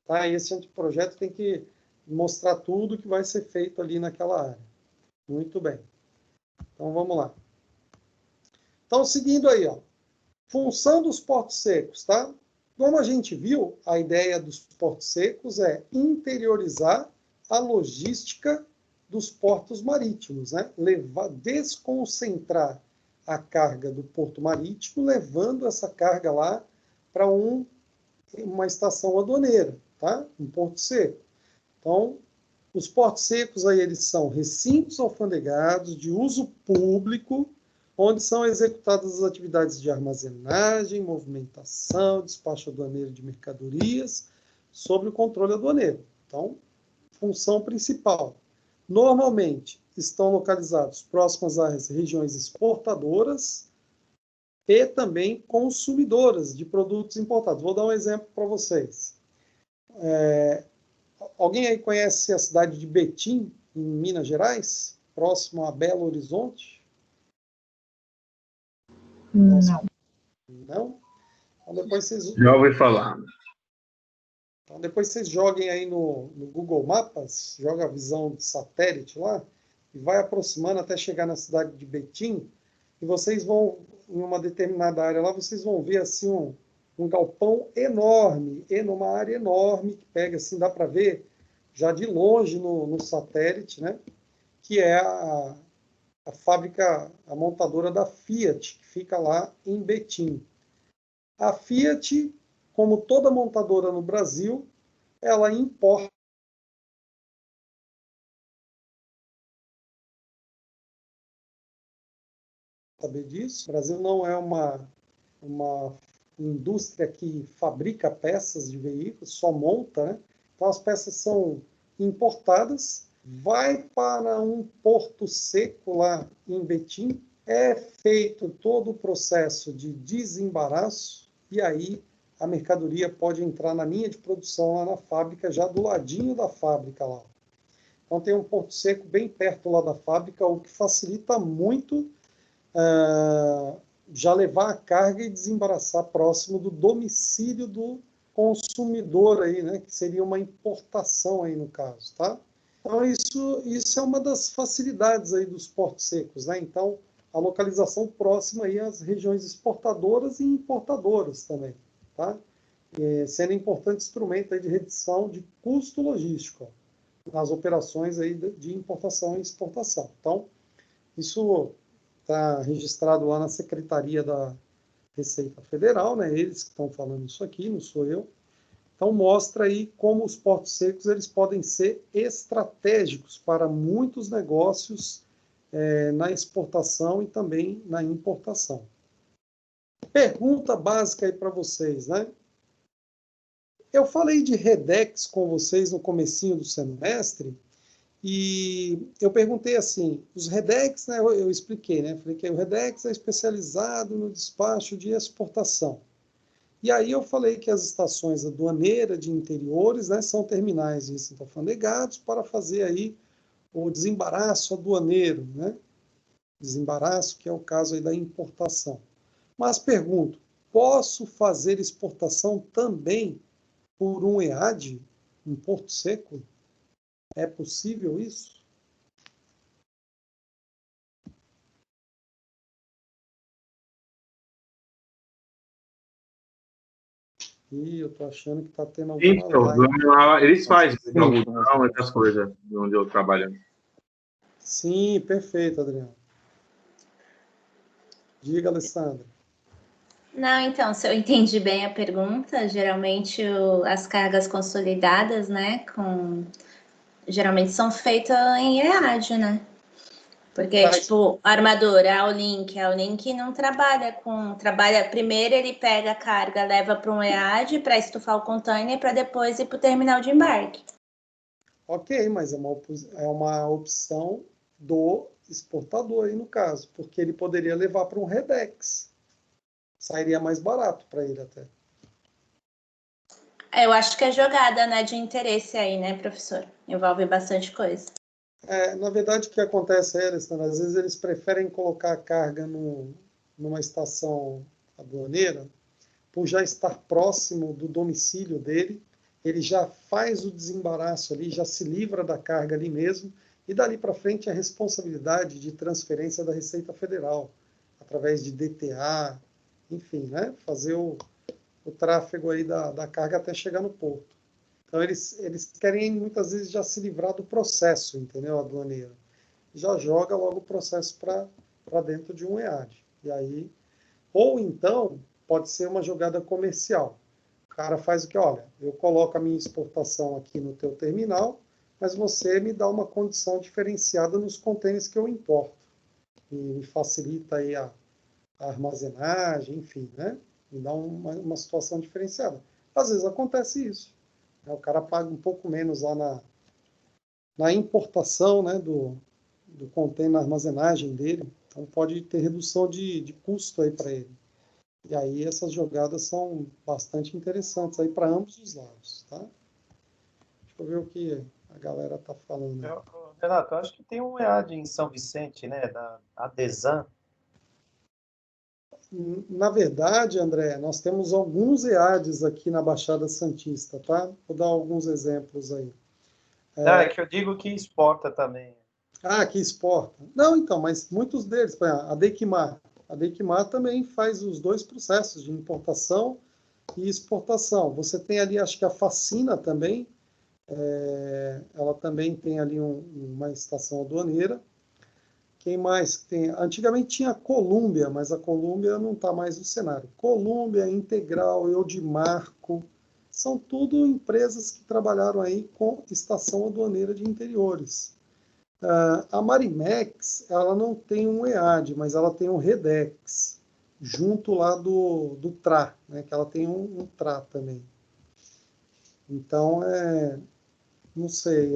Tá? E esse anteprojeto tem que mostrar tudo que vai ser feito ali naquela área. Muito bem. Então, vamos lá. Então, seguindo aí, ó. Função dos portos secos, tá? Como a gente viu, a ideia dos portos secos é interiorizar a logística dos portos marítimos, né? Desconcentrar a carga do porto marítimo, levando essa carga lá para uma estação aduaneira, tá? Um porto seco. Então, os portos secos aí, eles são recintos alfandegados de uso público onde são executadas as atividades de armazenagem, movimentação, despacho aduaneiro de mercadorias, sob o controle aduaneiro. Então, função principal. Normalmente, estão localizados próximos às regiões exportadoras e também consumidoras de produtos importados. Vou dar um exemplo para vocês. Alguém aí conhece a cidade de Betim, em Minas Gerais, próximo a Belo Horizonte? Não. Não? Então, depois vocês... Já ouvi falar. Então, depois vocês joguem aí no Google Maps, joga a visão de satélite lá, e vai aproximando até chegar na cidade de Betim, e vocês vão, em uma determinada área lá, vocês vão ver assim um galpão enorme, numa área enorme, que pega assim, dá para ver já de longe no satélite, né? Que é a fábrica, a montadora da Fiat, que fica lá em Betim. A Fiat, como toda montadora no Brasil, ela importa saber disso. O Brasil não é uma indústria que fabrica peças de veículos, só monta, né? Então as peças são importadas, vai para um porto seco lá em Betim, é feito todo o processo de desembaraço e aí a mercadoria pode entrar na linha de produção lá na fábrica, já do ladinho da fábrica lá. Então tem um porto seco bem perto lá da fábrica, o que facilita muito já levar a carga e desembaraçar próximo do domicílio do consumidor aí, né, que seria uma importação aí no caso, tá? Então isso é uma das facilidades aí dos portos secos, né? Então a localização próxima aí às regiões exportadoras e importadoras também, tá? Sendo importante instrumento aí de redução de custo logístico nas operações aí de importação e exportação. Então isso está registrado lá na Secretaria da Receita Federal, né? Eles que estão falando isso aqui, não sou eu. Então mostra aí como os portos secos eles podem ser estratégicos para muitos negócios na exportação e também na importação. Pergunta básica aí para vocês, né? Eu falei de REDEX com vocês no comecinho do semestre e eu perguntei assim, os REDEX, né, eu expliquei, né? Falei que o REDEX é especializado no despacho de exportação. E aí eu falei que as estações aduaneiras de interiores, né, são terminais alfandegados para fazer aí o desembaraço aduaneiro, né? Desembaraço, que é o caso aí da importação. Mas pergunto, posso fazer exportação também por um EAD, um porto seco? É possível isso? Ih, eu tô achando que tá tendo alguma Então, live. eles fazem algodão, essas coisas, onde eu trabalho. Sim, perfeito, Adriano. Diga, Alessandra. Não, então, se eu entendi bem a pergunta, geralmente as cargas consolidadas, né, geralmente são feitas em EAD, né? Porque, tipo, a armadura, a Olink não trabalha, primeiro ele pega a carga, leva para um EAD para estufar o container para depois ir para o terminal de embarque. Ok, mas é uma opção do exportador aí no caso, porque ele poderia levar para um REDEX. Sairia mais barato para ele até. Eu acho que é jogada, né, de interesse aí, né, professor? Envolve bastante coisa. Na verdade, o que acontece é, Alessandra, às vezes eles preferem colocar a carga numa estação aduaneira, por já estar próximo do domicílio dele, ele já faz o desembaraço ali, já se livra da carga ali mesmo, e dali para frente a responsabilidade de transferência da Receita Federal, através de DTA, enfim, né? Fazer o tráfego aí da carga até chegar no porto. Então, eles querem, muitas vezes, já se livrar do processo, entendeu? A aduaneira. Já joga logo o processo para dentro de um EAD. E aí, ou então, pode ser uma jogada comercial. O cara faz o que? Olha, eu coloco a minha exportação aqui no teu terminal, mas você me dá uma condição diferenciada nos contêineres que eu importo. me facilita aí a armazenagem, enfim, né? Me dá uma situação diferenciada. Às vezes acontece isso, né? O cara paga um pouco menos lá na importação, né, do container, na armazenagem dele, então pode ter redução de custo aí para ele. E aí essas jogadas são bastante interessantes aí para ambos os lados, tá? Deixa eu ver o que a galera tá falando. Renato, eu acho que tem um EAD em São Vicente, né, da Adesan. Na verdade, André, nós temos alguns EADs aqui na Baixada Santista, tá? Vou dar alguns exemplos aí. É que eu digo que exporta também. Ah, que exporta. Não, então, mas muitos deles, por exemplo, a Dequimar. A Dequimar também faz os dois processos de importação e exportação. Você tem ali, acho que a Facina também, ela também tem ali uma estação aduaneira. Quem mais tem? Antigamente tinha a Colômbia, mas a Colômbia não está mais no cenário. Colômbia, Integral, Eudimarco, são tudo empresas que trabalharam aí com estação aduaneira de interiores. A Marimex, ela não tem um EAD, mas ela tem um Redex, junto lá do TRA, né, que ela tem um TRA também. Então, não sei,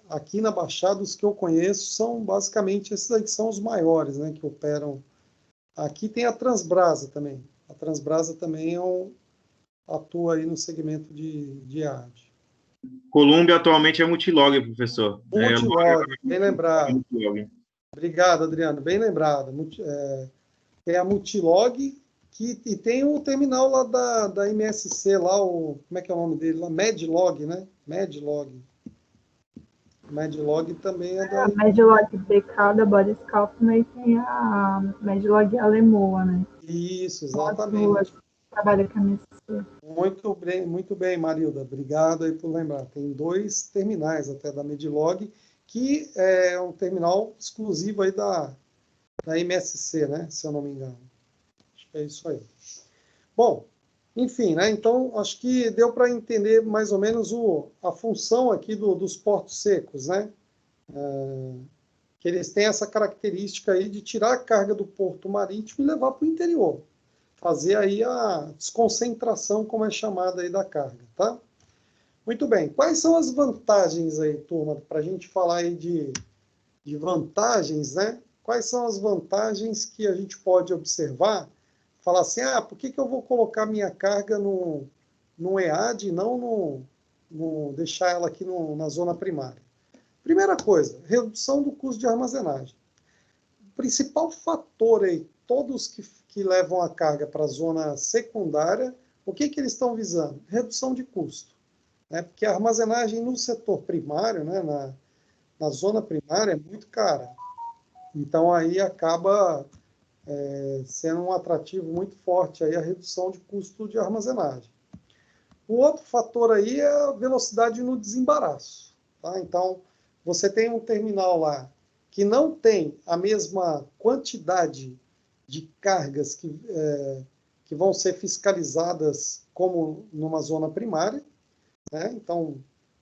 aqui na Baixada, os que eu conheço são basicamente esses aí que são os maiores, né, que operam. Aqui tem a Transbrasa também. A Transbrasa também atua aí no segmento de EAD. Colômbia atualmente é Multilog, professor. Multilog, bem lembrado. Multilog. Obrigado, Adriano, bem lembrado. Tem a Multilog e tem o terminal lá da MSC, lá como é que é o nome dele? Lá, Medlog, né? Medlog também é da... A Medlog BK da Boris Kaufmann e tem a Medlog Alemoa, né? Isso, exatamente. Trabalha com a MSC. Muito bem, Marilda. Obrigado aí por lembrar. Tem 2 terminais até da Medlog, que é um terminal exclusivo aí da MSC, né? Se eu não me engano. Acho que é isso aí. Bom, enfim, né? Então acho que deu para entender mais ou menos a função aqui dos portos secos, né? Que eles têm essa característica aí de tirar a carga do porto marítimo e levar para o interior. Fazer aí a desconcentração, como é chamada aí da carga, tá? Muito bem. Quais são as vantagens aí, turma, para a gente falar aí de vantagens, né? Quais são as vantagens que a gente pode observar? Falar assim, por que eu vou colocar minha carga no EAD e não deixar ela aqui na zona primária? Primeira coisa, redução do custo de armazenagem. O principal fator aí, todos que levam a carga para a zona secundária, o que eles estão visando? Redução de custo. Né? Porque a armazenagem no setor primário, né, na zona primária, é muito cara. Então, aí acaba sendo um atrativo muito forte aí a redução de custo de armazenagem. O outro fator aí é a velocidade no desembaraço. Tá? Então, você tem um terminal lá que não tem a mesma quantidade de cargas que vão ser fiscalizadas como numa zona primária, né? Então,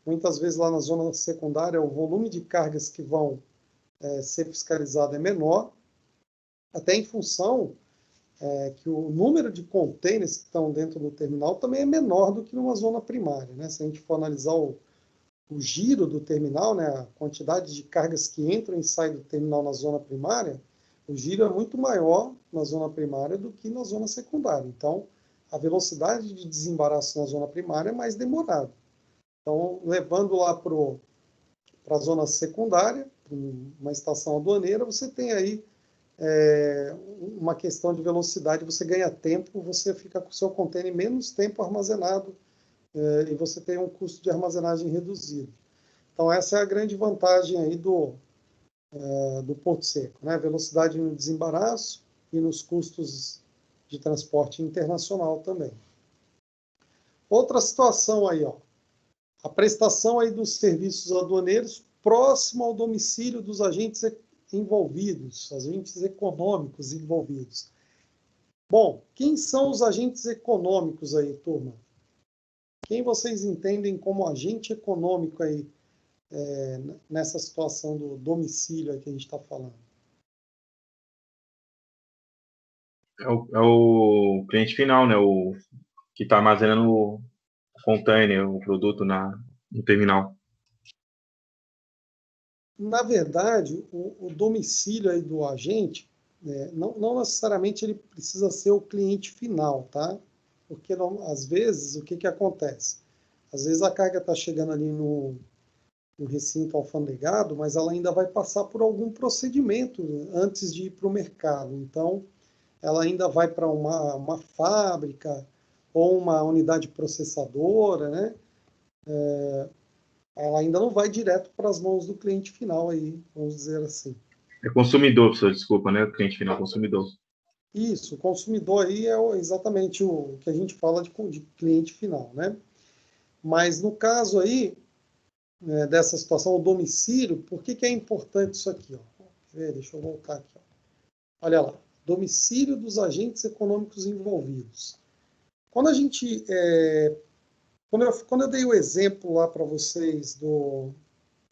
muitas vezes lá na zona secundária, o volume de cargas que vão ser fiscalizado é menor, até em função que o número de containers que estão dentro do terminal também é menor do que numa zona primária, né? Se a gente for analisar o giro do terminal, né, a quantidade de cargas que entram e saem do terminal na zona primária, o giro é muito maior na zona primária do que na zona secundária. Então, a velocidade de desembaraço na zona primária é mais demorada. Então, levando lá para a zona secundária, uma estação aduaneira, você tem aí uma questão de velocidade, você ganha tempo, você fica com o seu container menos tempo armazenado e você tem um custo de armazenagem reduzido. Então, essa é a grande vantagem aí do Porto Seco, né? Velocidade no desembaraço e nos custos de transporte internacional também. Outra situação aí, a prestação aí dos serviços aduaneiros próximo ao domicílio dos agentes envolvidos, agentes econômicos envolvidos. Bom, quem são os agentes econômicos aí, turma? Quem vocês entendem como agente econômico aí nessa situação do domicílio aí que a gente está falando? É o cliente final, né? O que está armazenando o container, o produto no terminal. Na verdade, o domicílio aí do agente, não necessariamente ele precisa ser o cliente final, tá? Porque às vezes, o que acontece? Às vezes a carga está chegando ali no recinto alfandegado, mas ela ainda vai passar por algum procedimento antes de ir para o mercado. Então, ela ainda vai para uma fábrica ou uma unidade processadora, né? Ela ainda não vai direto para as mãos do cliente final aí, vamos dizer assim. É consumidor, professor, desculpa, né? O cliente final, consumidor. Isso, o consumidor aí é exatamente o que a gente fala de cliente final, né? Mas no caso aí, dessa situação, o domicílio, por que é importante isso aqui? Ó? Deixa eu voltar aqui. Ó. Olha lá, domicílio dos agentes econômicos envolvidos. Quando a gente... quando eu dei o exemplo lá para vocês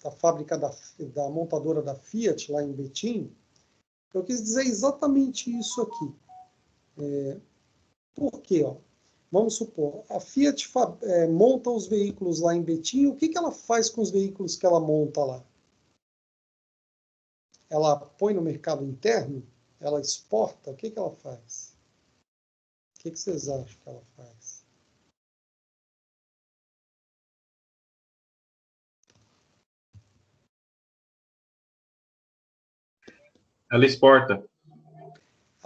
da fábrica da montadora da Fiat, lá em Betim, eu quis dizer exatamente isso aqui. Por quê? Ó? Vamos supor, a Fiat monta os veículos lá em Betim, o que ela faz com os veículos que ela monta lá? Ela põe no mercado interno? Ela exporta? O que ela faz? O que vocês acham que ela faz? Ela exporta.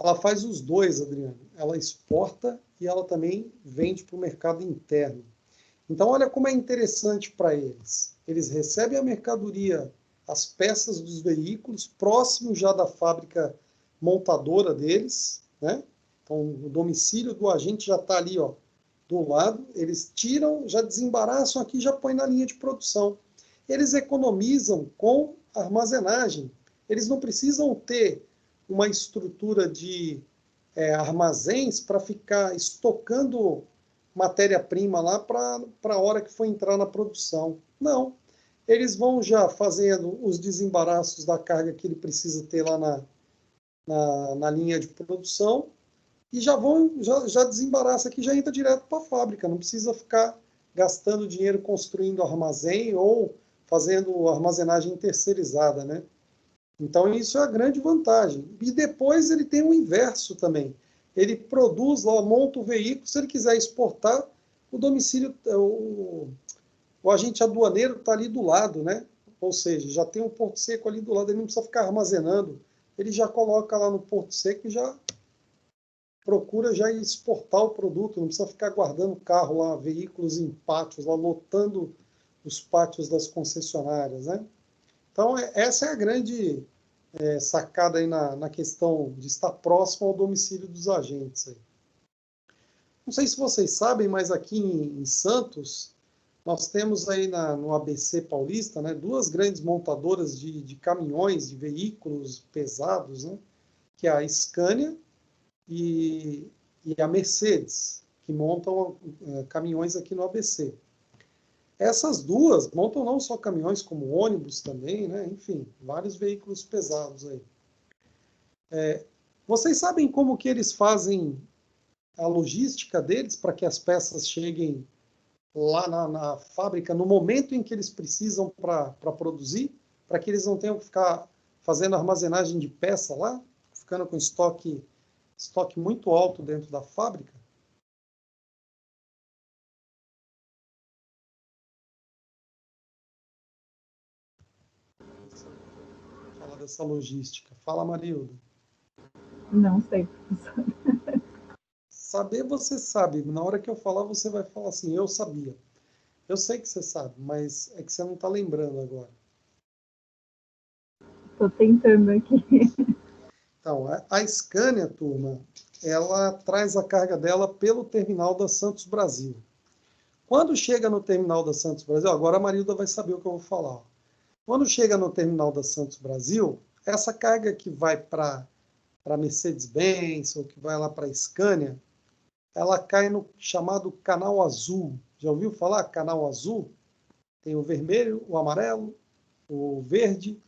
Ela faz os dois, Adriano. Ela exporta e ela também vende para o mercado interno. Então, olha como é interessante para eles. Eles recebem a mercadoria, as peças dos veículos, próximo já da fábrica montadora deles, né? Então, o domicílio do agente já está ali, ó, do lado. Eles tiram, já desembaraçam aqui, já põem na linha de produção. Eles economizam com armazenagem. Eles não precisam ter uma estrutura de armazéns para ficar estocando matéria-prima lá para a hora que for entrar na produção. Não. Eles vão já fazendo os desembaraços da carga que ele precisa ter lá na linha de produção e já desembaraça aqui, já entra direto para a fábrica. Não precisa ficar gastando dinheiro construindo armazém ou fazendo armazenagem terceirizada, né? Então, isso é a grande vantagem. E depois ele tem o inverso também. Ele produz lá, monta o veículo, se ele quiser exportar, o domicílio, o agente aduaneiro está ali do lado, né? Ou seja, já tem um porto seco ali do lado, ele não precisa ficar armazenando. Ele já coloca lá no porto seco e já procura já exportar o produto, não precisa ficar guardando carro lá, veículos em pátios, lá lotando os pátios das concessionárias, né? Então, essa é a grande sacada aí na questão de estar próximo ao domicílio dos agentes. Aí. Não sei se vocês sabem, mas aqui em Santos, nós temos aí no ABC Paulista, né, duas grandes montadoras de caminhões, de veículos pesados, né, que é a Scania e a Mercedes, que montam caminhões aqui no ABC. Essas duas montam não só caminhões, como ônibus também, né? Enfim, vários veículos pesados aí. Vocês sabem como que eles fazem a logística deles para que as peças cheguem lá na fábrica no momento em que eles precisam para produzir, para que eles não tenham que ficar fazendo armazenagem de peça lá, ficando com estoque muito alto dentro da fábrica? Fala dessa logística. Fala, Marilda. Não sei, professor. Saber você sabe. Na hora que eu falar, você vai falar assim, eu sabia. Eu sei que você sabe, mas é que você não está lembrando agora. Estou tentando aqui. Então, a Scania, turma, ela traz a carga dela pelo terminal da Santos Brasil. Quando chega no terminal da Santos Brasil, agora a Marilda vai saber o que eu vou falar. Ó. Quando chega no terminal da Santos Brasil, essa carga que vai para Mercedes-Benz ou que vai lá para a Scania, ela cai no chamado Canal Azul. Já ouviu falar Canal Azul? Tem o vermelho, o amarelo, o verde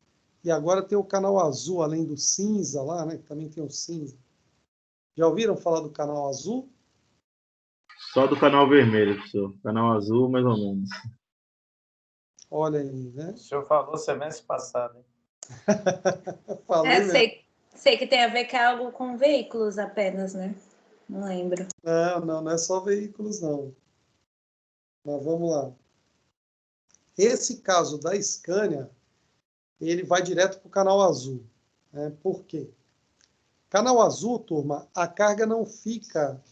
e agora tem o Canal Azul, além do cinza lá, né? Que também tem o cinza. Já ouviram falar do Canal Azul? Só do canal vermelho, professor. Canal azul, mais ou menos. Olha aí, né? O senhor falou semestre passado, hein? Falei mesmo. Sei que tem a ver com algo com veículos apenas, né? Não lembro. Não é só veículos, não. Mas vamos lá. Esse caso da Scania, ele vai direto para o Canal Azul. Né? Por quê? Canal Azul, turma, a carga não fica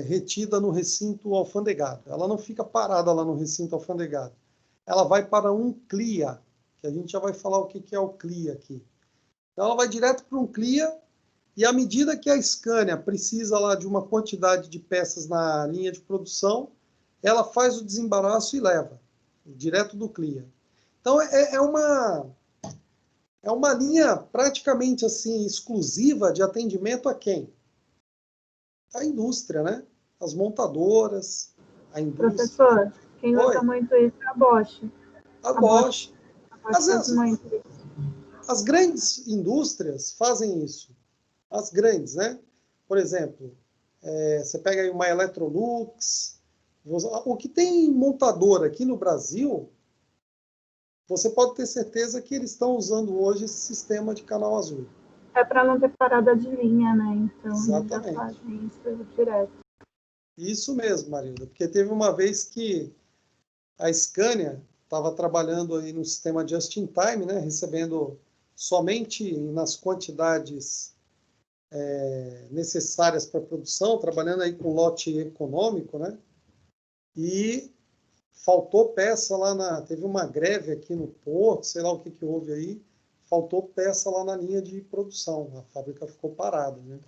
retida no recinto alfandegado. Ela não fica parada lá no recinto alfandegado. Ela vai para um CLIA, que a gente já vai falar o que é o CLIA aqui. Então, ela vai direto para um CLIA, e à medida que a Scania precisa lá de uma quantidade de peças na linha de produção, ela faz o desembaraço e leva, direto do CLIA. Então, é uma linha praticamente assim exclusiva de atendimento a quem? A indústria, né? As montadoras, a indústria. Professor, quem usa muito isso é a Bosch. A Bosch. Muito. As grandes indústrias fazem isso. As grandes, né? Por exemplo, você pega aí uma Electrolux. O que tem montadora aqui no Brasil, você pode ter certeza que eles estão usando hoje esse sistema de canal azul. É para não ter parada de linha, né? Então, exatamente. Eles já fazem isso direto. Isso mesmo, Marilda. Porque teve uma vez que a Scania estava trabalhando aí no sistema just-in-time, né? Recebendo somente nas quantidades necessárias para a produção, trabalhando aí com lote econômico, né? E faltou peça lá teve uma greve aqui no porto, sei lá o que houve aí, faltou peça lá na linha de produção, a fábrica ficou parada, né?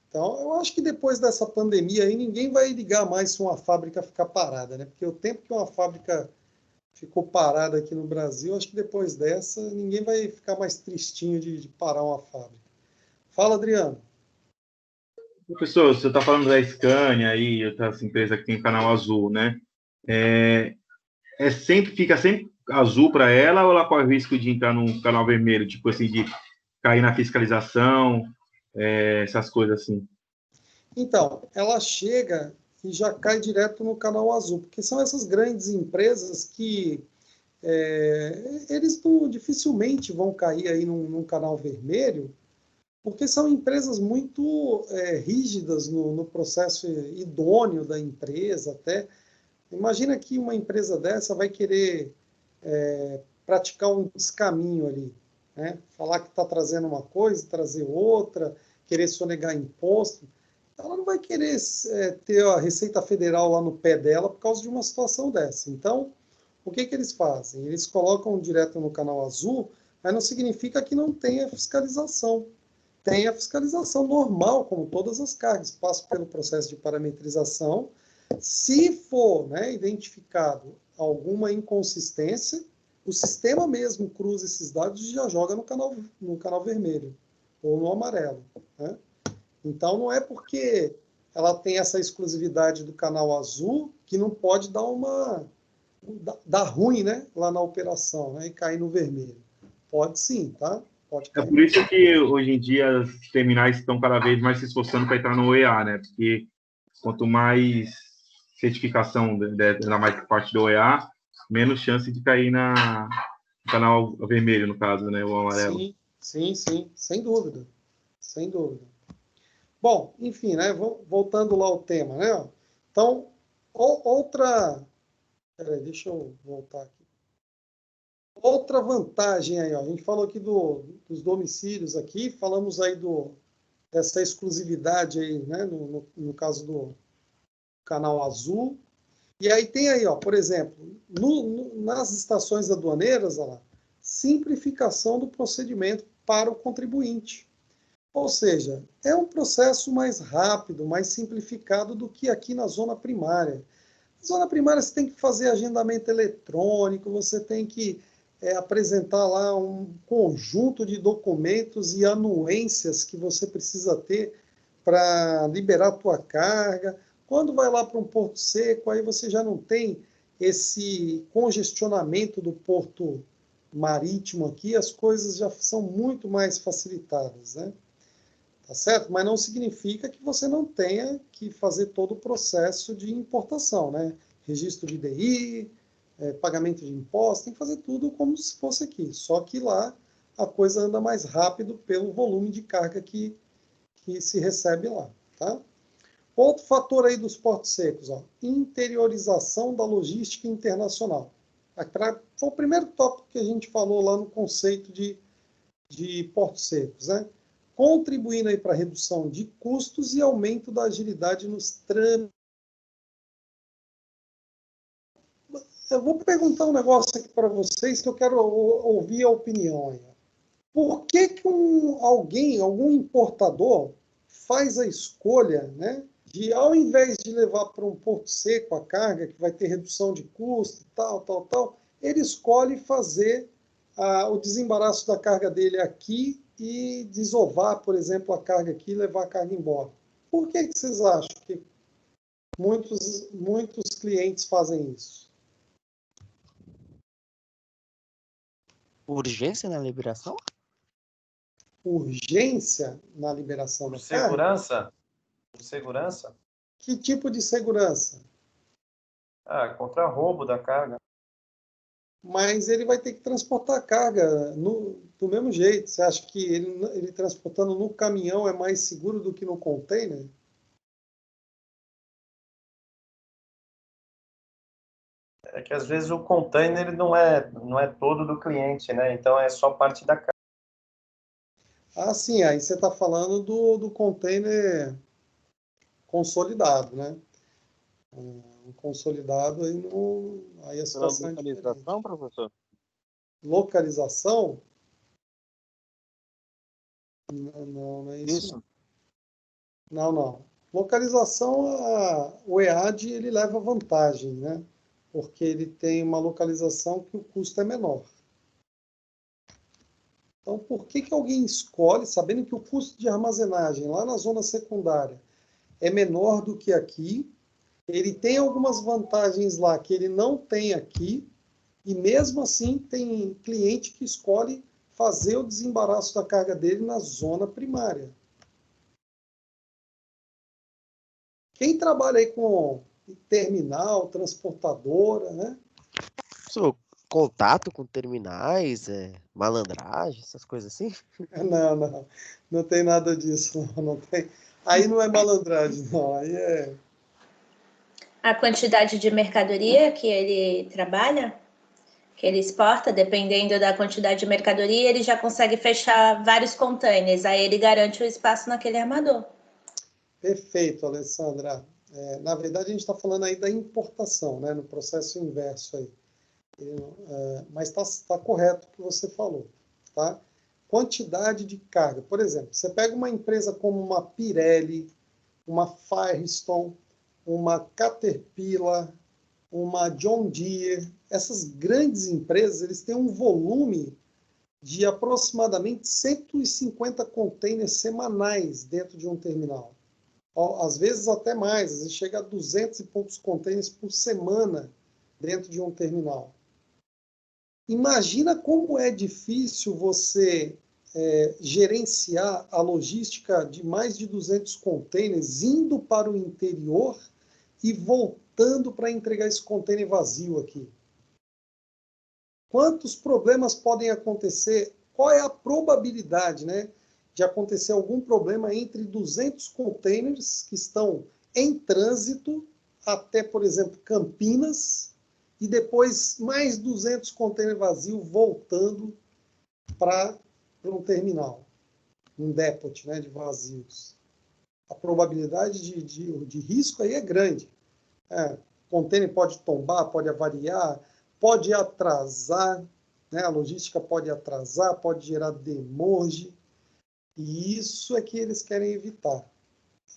Então, eu acho que depois dessa pandemia aí, ninguém vai ligar mais se uma fábrica ficar parada, né? Porque o tempo que uma fábrica ficou parada aqui no Brasil, acho que depois dessa, ninguém vai ficar mais tristinho de parar uma fábrica. Fala, Adriano. Professor, você está falando da Scania e outras empresas que tem canal azul, né? Fica sempre azul para ela ou ela corre o risco de entrar num canal vermelho, tipo assim, de cair na fiscalização, essas coisas assim? Então, ela chega e já cai direto no canal azul, porque são essas grandes empresas que eles dificilmente vão cair aí num canal vermelho, porque são empresas muito rígidas no processo idôneo da empresa até. Imagina que uma empresa dessa vai querer praticar um descaminho ali, né? Falar que está trazendo uma coisa, trazer outra, querer sonegar imposto. Ela não vai querer ter a Receita Federal lá no pé dela por causa de uma situação dessa. Então, o que eles fazem? Eles colocam direto no canal azul, mas não significa que não tenha fiscalização. Tem a fiscalização normal, como todas as cargas, passa pelo processo de parametrização. Se for identificado alguma inconsistência, o sistema mesmo cruza esses dados e já joga no canal vermelho ou no amarelo, né? Então, não é porque ela tem essa exclusividade do canal azul que não pode dar ruim, né, lá na operação, né, e cair no vermelho. Pode sim, tá? Pode cair. É por isso que hoje em dia os terminais estão cada vez mais se esforçando para entrar no OEA, né? Porque quanto mais certificação da mais parte do OEA, menos chance de cair no canal vermelho, no caso, né? O amarelo. Sim, sem dúvida. Sem dúvida. Bom, enfim, né? Voltando lá ao tema, né? Então, outra... Peraí, deixa eu voltar aqui. Outra vantagem aí, ó. A gente falou aqui dos domicílios aqui, falamos aí dessa exclusividade aí, né? No caso do canal azul. E aí tem aí, ó, por exemplo, nas estações aduaneiras, olha lá, simplificação do procedimento para o contribuinte. Ou seja, é um processo mais rápido, mais simplificado do que aqui na zona primária. Na zona primária você tem que fazer agendamento eletrônico, você tem que apresentar lá um conjunto de documentos e anuências que você precisa ter para liberar a tua carga. Quando vai lá para um porto seco, aí você já não tem esse congestionamento do porto marítimo aqui, as coisas já são muito mais facilitadas, né? tá certo? Mas não significa que você não tenha que fazer todo o processo de importação, né? Registro de DI, pagamento de impostos, tem que fazer tudo como se fosse aqui. Só que lá a coisa anda mais rápido pelo volume de carga que se recebe lá, tá? Outro fator aí dos portos secos, ó, interiorização da logística internacional. Foi o primeiro tópico que a gente falou lá no conceito de portos secos, né? Contribuindo aí para a redução de custos e aumento da agilidade nos trâmites. Eu vou perguntar um negócio aqui para vocês que eu quero ouvir a opinião aí. Por que algum importador faz a escolha, né, de, ao invés de levar para um porto seco a carga, que vai ter redução de custo, tal, ele escolhe fazer o desembaraço da carga dele aqui e desovar, por exemplo, a carga aqui e levar a carga embora? Por que vocês acham que muitos clientes fazem isso? Urgência na liberação? Urgência na liberação da segurança? carga? Por segurança? Que tipo de segurança? Contra roubo da carga. Mas ele vai ter que transportar a carga do mesmo jeito. Você acha que ele transportando no caminhão é mais seguro do que no container? É que às vezes o container não é todo do cliente, né? Então é só parte da carga. Sim, aí você está falando do container consolidado, né? Um consolidado aí a situação é diferente. Localização, professor? Localização? Não é isso. Não. Localização, o EAD ele leva vantagem, né? Porque ele tem uma localização que o custo é menor. Então, por que alguém escolhe, sabendo que o custo de armazenagem lá na zona secundária é menor do que aqui, ele tem algumas vantagens lá que ele não tem aqui, e mesmo assim tem cliente que escolhe fazer o desembaraço da carga dele na zona primária. Quem trabalha aí com terminal, transportadora, né? Contato com terminais, malandragem, essas coisas assim? Não tem nada disso, não tem. Aí não é malandragem, não, aí é... A quantidade de mercadoria que ele trabalha, que ele exporta, dependendo da quantidade de mercadoria, ele já consegue fechar vários containers, aí ele garante o espaço naquele armador. Perfeito, Alessandra. Na verdade, a gente está falando aí da importação, né, no processo inverso aí. Mas está correto o que você falou, tá? Quantidade de carga. Por exemplo, você pega uma empresa como uma Pirelli, uma Firestone, uma Caterpillar, uma John Deere, essas grandes empresas, eles têm um volume de aproximadamente 150 containers semanais dentro de um terminal. Às vezes até mais, às vezes chega a 200 e poucos containers por semana dentro de um terminal. Imagina como é difícil você gerenciar a logística de mais de 200 containers indo para o interior e voltando para entregar esse container vazio aqui. Quantos problemas podem acontecer? Qual é a probabilidade, né, de acontecer algum problema entre 200 containers que estão em trânsito até, por exemplo, Campinas, e depois mais 200 containers vazios voltando para um terminal, um depot, né, de vazios. A probabilidade de risco aí é grande. O container pode tombar, pode avariar, pode atrasar, né, a logística pode atrasar, pode gerar demorge, e isso é que eles querem evitar.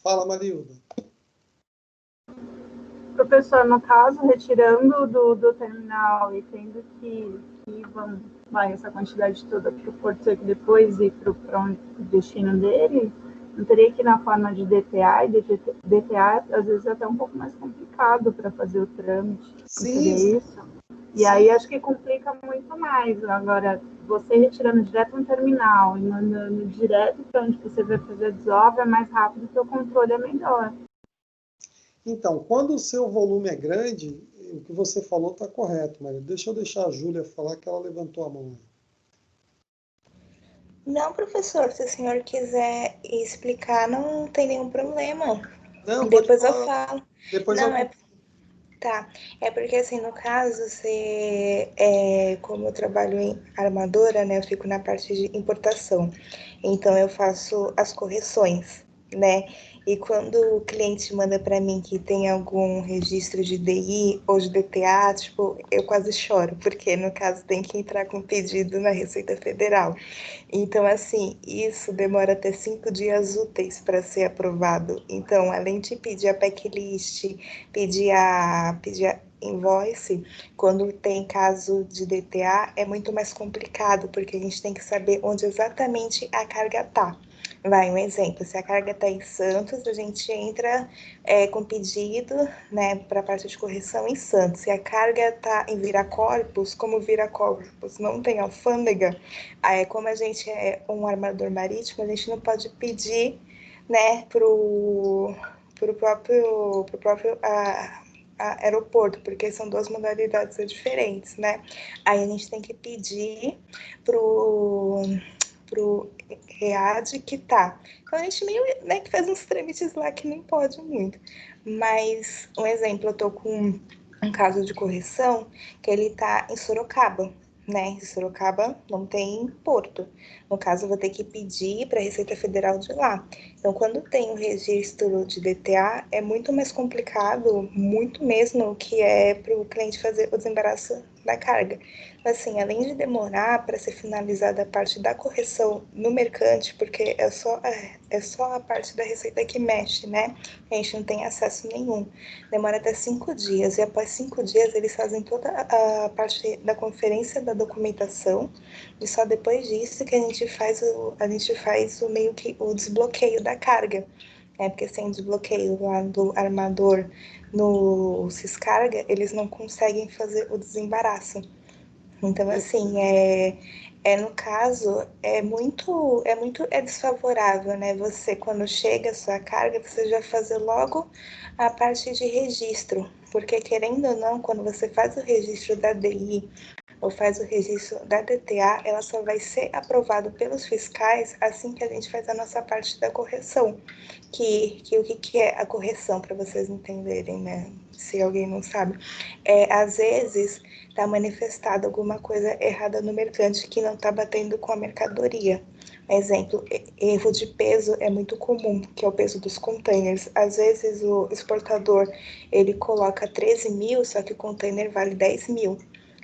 Fala, Marilda. Professor, no caso, retirando do terminal e tendo que vai essa quantidade toda para o Porto Seco depois ir para o destino dele, não teria que ir na forma de DTA, e DTA às vezes é até um pouco mais complicado para fazer o trâmite. Sim, isso? E aí acho que complica muito mais. Agora, você retirando direto no terminal e mandando direto para onde você vai fazer a desova é mais rápido, o seu controle é melhor. Então, quando o seu volume é grande, o que você falou está correto, Maria. Deixa eu deixar a Júlia falar, que ela levantou a mão. Não, professor, se o senhor quiser explicar, não tem nenhum problema. Não, Depois eu pode falar. falo. Depois Não, eu... Tá, é porque assim, no caso, como eu trabalho em armadora, né, eu fico na parte de importação, então eu faço as correções, né, e quando o cliente manda para mim que tem algum registro de DI ou de DTA, tipo, eu quase choro, porque no caso tem que entrar com pedido na Receita Federal. Então, assim, isso demora até 5 dias úteis para ser aprovado. Então, além de pedir a packlist, pedir a invoice, quando tem caso de DTA, é muito mais complicado, porque a gente tem que saber onde exatamente a carga está. Vai, um exemplo, se a carga está em Santos, a gente entra com pedido, né, para a parte de correção em Santos. Se a carga está em Viracopos, como Viracopos não tem alfândega, como a gente é um armador marítimo, a gente não pode pedir, né, pro próprio aeroporto, porque são duas modalidades diferentes, né? Aí a gente tem que pedir pro READ que tá. Então a gente meio, né, que faz uns trâmites lá que nem pode muito. Mas, um exemplo, eu tô com um caso de correção que ele tá em Sorocaba, né? Em Sorocaba não tem porto. No caso, eu vou ter que pedir para a Receita Federal de lá. Então, quando tem o registro de DTA, é muito mais complicado, muito mesmo, que é para o cliente fazer o desembaraço da carga. Assim, além de demorar para ser finalizada a parte da correção no mercante, porque é só a parte da Receita que mexe, né? A gente não tem acesso nenhum. Demora até 5 dias, e após 5 dias eles fazem toda a parte da conferência da documentação, e só depois disso que a gente faz o meio que o desbloqueio da carga. Porque sem desbloqueio lá do armador no Ciscarga, eles não conseguem fazer o desembaraço. Então, assim, no caso, é desfavorável, né? Você, quando chega a sua carga, você já fazer logo a parte de registro, porque querendo ou não, quando você faz o registro da DI ou faz o registro da DTA, ela só vai ser aprovada pelos fiscais assim que a gente faz a nossa parte da correção. O que é a correção, para vocês entenderem, né? Se alguém não sabe. Às vezes, está manifestada alguma coisa errada no mercante que não está batendo com a mercadoria. Exemplo, erro de peso é muito comum, que é o peso dos containers. Às vezes, o exportador, ele coloca 13 mil, só que o container vale 10 mil.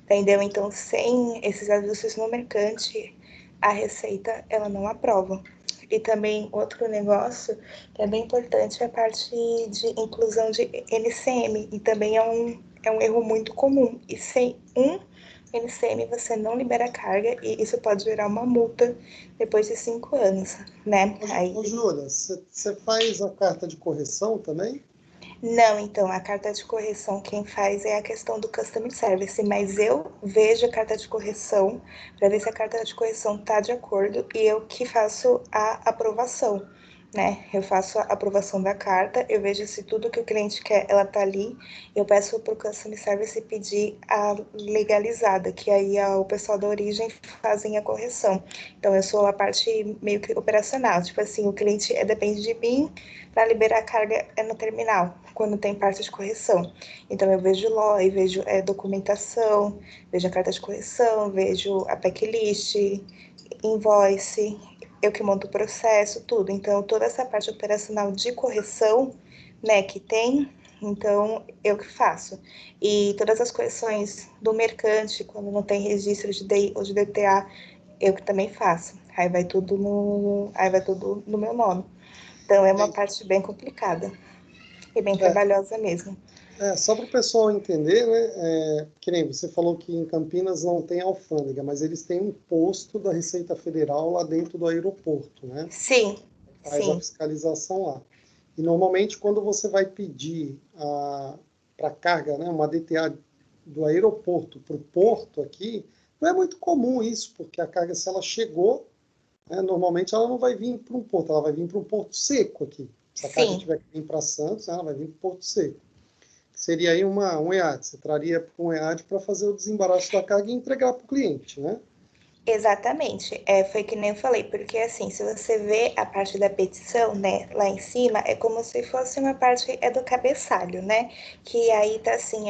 Entendeu? Então, sem esses ajustes no mercante, a Receita, ela não aprova. E também, outro negócio que é bem importante é a parte de inclusão de NCM, e também é um erro muito comum. E sem um NCM, você não libera carga, e isso pode gerar uma multa depois de 5 anos, né? Ô, Júlia, você faz a carta de correção também? Não, então, a carta de correção quem faz é a questão do Customer Service, mas eu vejo a carta de correção para ver se a carta de correção está de acordo, e eu que faço a aprovação, né? Eu faço a aprovação da carta, eu vejo se tudo que o cliente quer, ela tá ali, eu peço para o Customer Service pedir a legalizada, que aí o pessoal da origem fazem a correção. Então, eu sou a parte meio que operacional, tipo assim, o cliente depende de mim para liberar a carga no terminal, quando tem parte de correção. Então, eu vejo LOI, vejo documentação, vejo a carta de correção, vejo a packlist, invoice, eu que monto o processo, tudo. Então, toda essa parte operacional de correção, né, que tem, então, eu que faço. E todas as correções do mercante, quando não tem registro de DI ou de DTA, eu que também faço. Aí vai tudo no meu nome. Então, é uma parte bem complicada e bem trabalhosa mesmo. Só para o pessoal entender, né? Que nem você falou que em Campinas não tem alfândega, mas eles têm um posto da Receita Federal lá dentro do aeroporto, né? Sim. Faz a fiscalização lá. E normalmente quando você vai pedir para carga, né, uma DTA do aeroporto para o porto aqui, não é muito comum isso, porque a carga, se ela chegou, né, normalmente ela não vai vir para um porto, ela vai vir para um porto seco aqui. Se a carga tiver que vir para Santos, ela vai vir para o porto seco. Seria aí um EAD. Você traria para um EAD para fazer o desembaraço da carga e entregar para o cliente, né? Exatamente, foi que nem eu falei, porque assim, se você vê a parte da petição, né, lá em cima, é como se fosse uma parte do cabeçalho, né, que aí tá assim,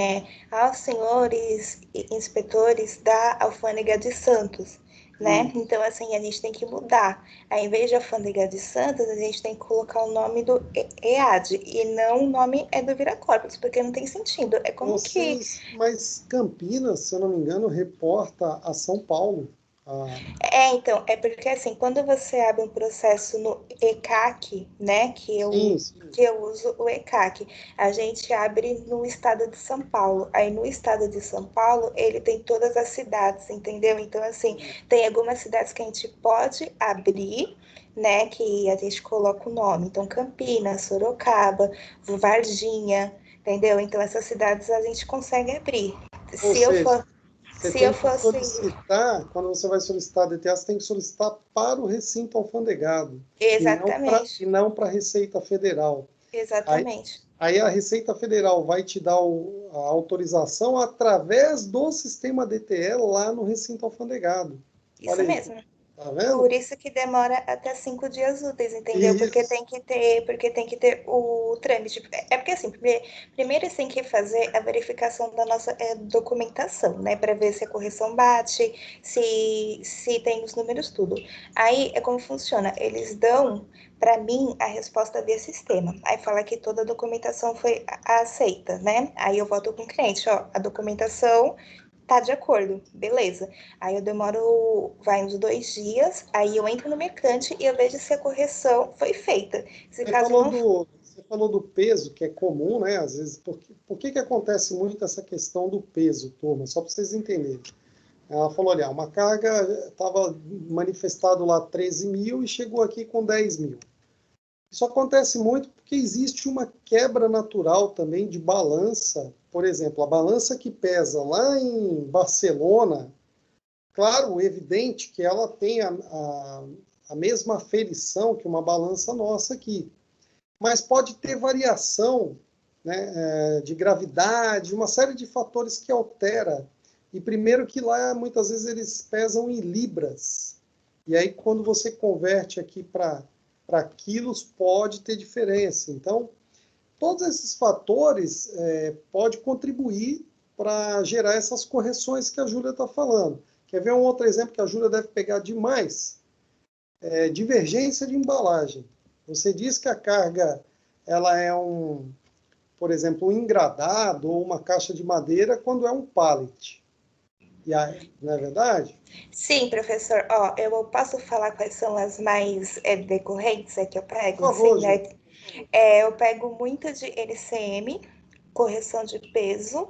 aos senhores inspetores da Alfândega de Santos, né, então assim, a gente tem que mudar, aí, em vez de Alfândega de Santos, a gente tem que colocar o nome do EAD, e não o nome do Viracopos, porque não tem sentido, é como Mas Campinas, se eu não me engano, reporta a São Paulo. Então, é porque assim, quando você abre um processo no ECAC, né, que eu uso o ECAC, a gente abre no estado de São Paulo. Aí no estado de São Paulo, ele tem todas as cidades, entendeu? Então, assim, tem algumas cidades que a gente pode abrir, né, que a gente coloca o nome. Então, Campinas, Sorocaba, Varginha, entendeu? Então, essas cidades a gente consegue abrir. Solicitar, quando você vai solicitar a DTA, você tem que solicitar para o recinto alfandegado. Exatamente. E não para a Receita Federal. Exatamente. Aí a Receita Federal vai te dar a autorização através do sistema DTE lá no recinto alfandegado. Isso mesmo. Tá vendo? Por isso que demora até 5 dias úteis, entendeu? Isso. Porque tem que ter o trâmite. É porque assim, primeiro eles têm que fazer a verificação da nossa documentação, né? Para ver se a correção bate, se tem os números, tudo. Aí é como funciona. Eles dão para mim a resposta via sistema. Aí fala que toda a documentação foi aceita, né? Aí eu volto com o cliente, a documentação tá de acordo, beleza. Aí eu demoro, uns 2 dias, aí eu entro no Mercante e eu vejo se a correção foi feita. Você falou do peso, que é comum, né? Às vezes, por que acontece muito essa questão do peso, turma? Só para vocês entenderem. Ela falou, olha, uma carga estava manifestado lá 13 mil e chegou aqui com 10 mil. Isso acontece muito porque existe uma quebra natural também de balança. Por exemplo, a balança que pesa lá em Barcelona, claro, evidente que ela tem a mesma aferição que uma balança nossa aqui. Mas pode ter variação, né, de gravidade, uma série de fatores que altera. E primeiro que lá, muitas vezes, eles pesam em libras. E aí, quando você converte aqui para quilos, pode ter diferença. Então, todos esses fatores podem contribuir para gerar essas correções que a Júlia está falando. Quer ver um outro exemplo que a Júlia deve pegar demais? Divergência de embalagem. Você diz que a carga ela é por exemplo, um engradado ou uma caixa de madeira quando é um pallet. E aí, não é verdade? Sim, professor. Eu posso falar quais são as mais decorrentes que eu pego? Por favor, sim, né? Eu pego muito de LCM, correção de peso,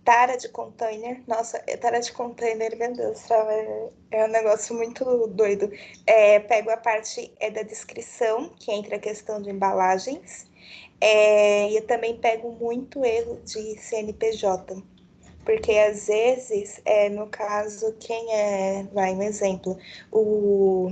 tara de container. Nossa, tara de container, meu Deus, é um negócio muito doido. Pego a parte da descrição, que entra a questão de embalagens. E eu também pego muito erro de CNPJ. Porque, às vezes, no caso, um exemplo, o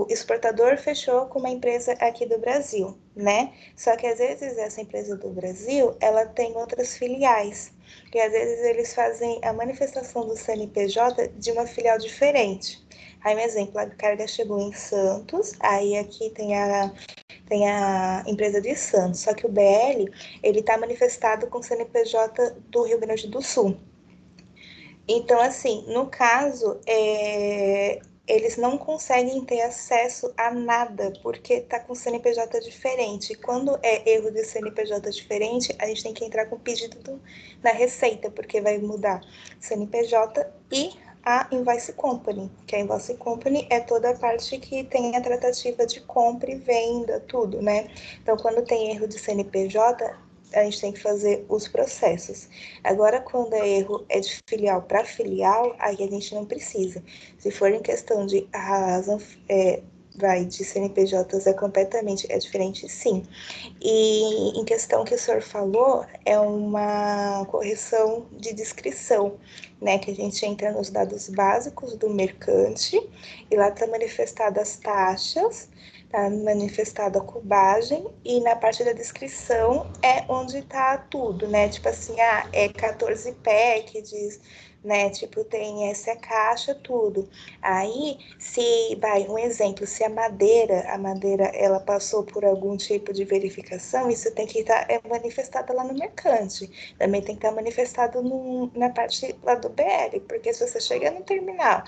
exportador fechou com uma empresa aqui do Brasil, né? Só que, às vezes, essa empresa do Brasil, ela tem outras filiais. E, às vezes, eles fazem a manifestação do CNPJ de uma filial diferente. Aí, um exemplo, a carga chegou em Santos, aí aqui tem a empresa de Santos, só que o BL, ele está manifestado com o CNPJ do Rio Grande do Sul. Então, assim, no caso, eles não conseguem ter acesso a nada, porque está com CNPJ diferente. Quando é erro de CNPJ diferente, a gente tem que entrar com o pedido na Receita, porque vai mudar CNPJ e a Invoice Company, que a Invoice Company é toda a parte que tem a tratativa de compra e venda, tudo, né? Então, quando tem erro de CNPJ, a gente tem que fazer os processos. Agora, quando é erro de filial para filial, aí a gente não precisa. Se for em questão de razão, de CNPJs é completamente diferente, sim. E em questão que o senhor falou, é uma correção de descrição, né? Que a gente entra nos dados básicos do mercante e lá está manifestada as taxas, está manifestada a cubagem e na parte da descrição é onde está tudo, né? Tipo assim, é 14 packages, né? Tipo, tem essa caixa, tudo. Aí, se, um exemplo, se a madeira, ela passou por algum tipo de verificação, isso tem que estar manifestado lá no mercante. Também tem que estar manifestado na parte lá do BL, porque se você chega no terminal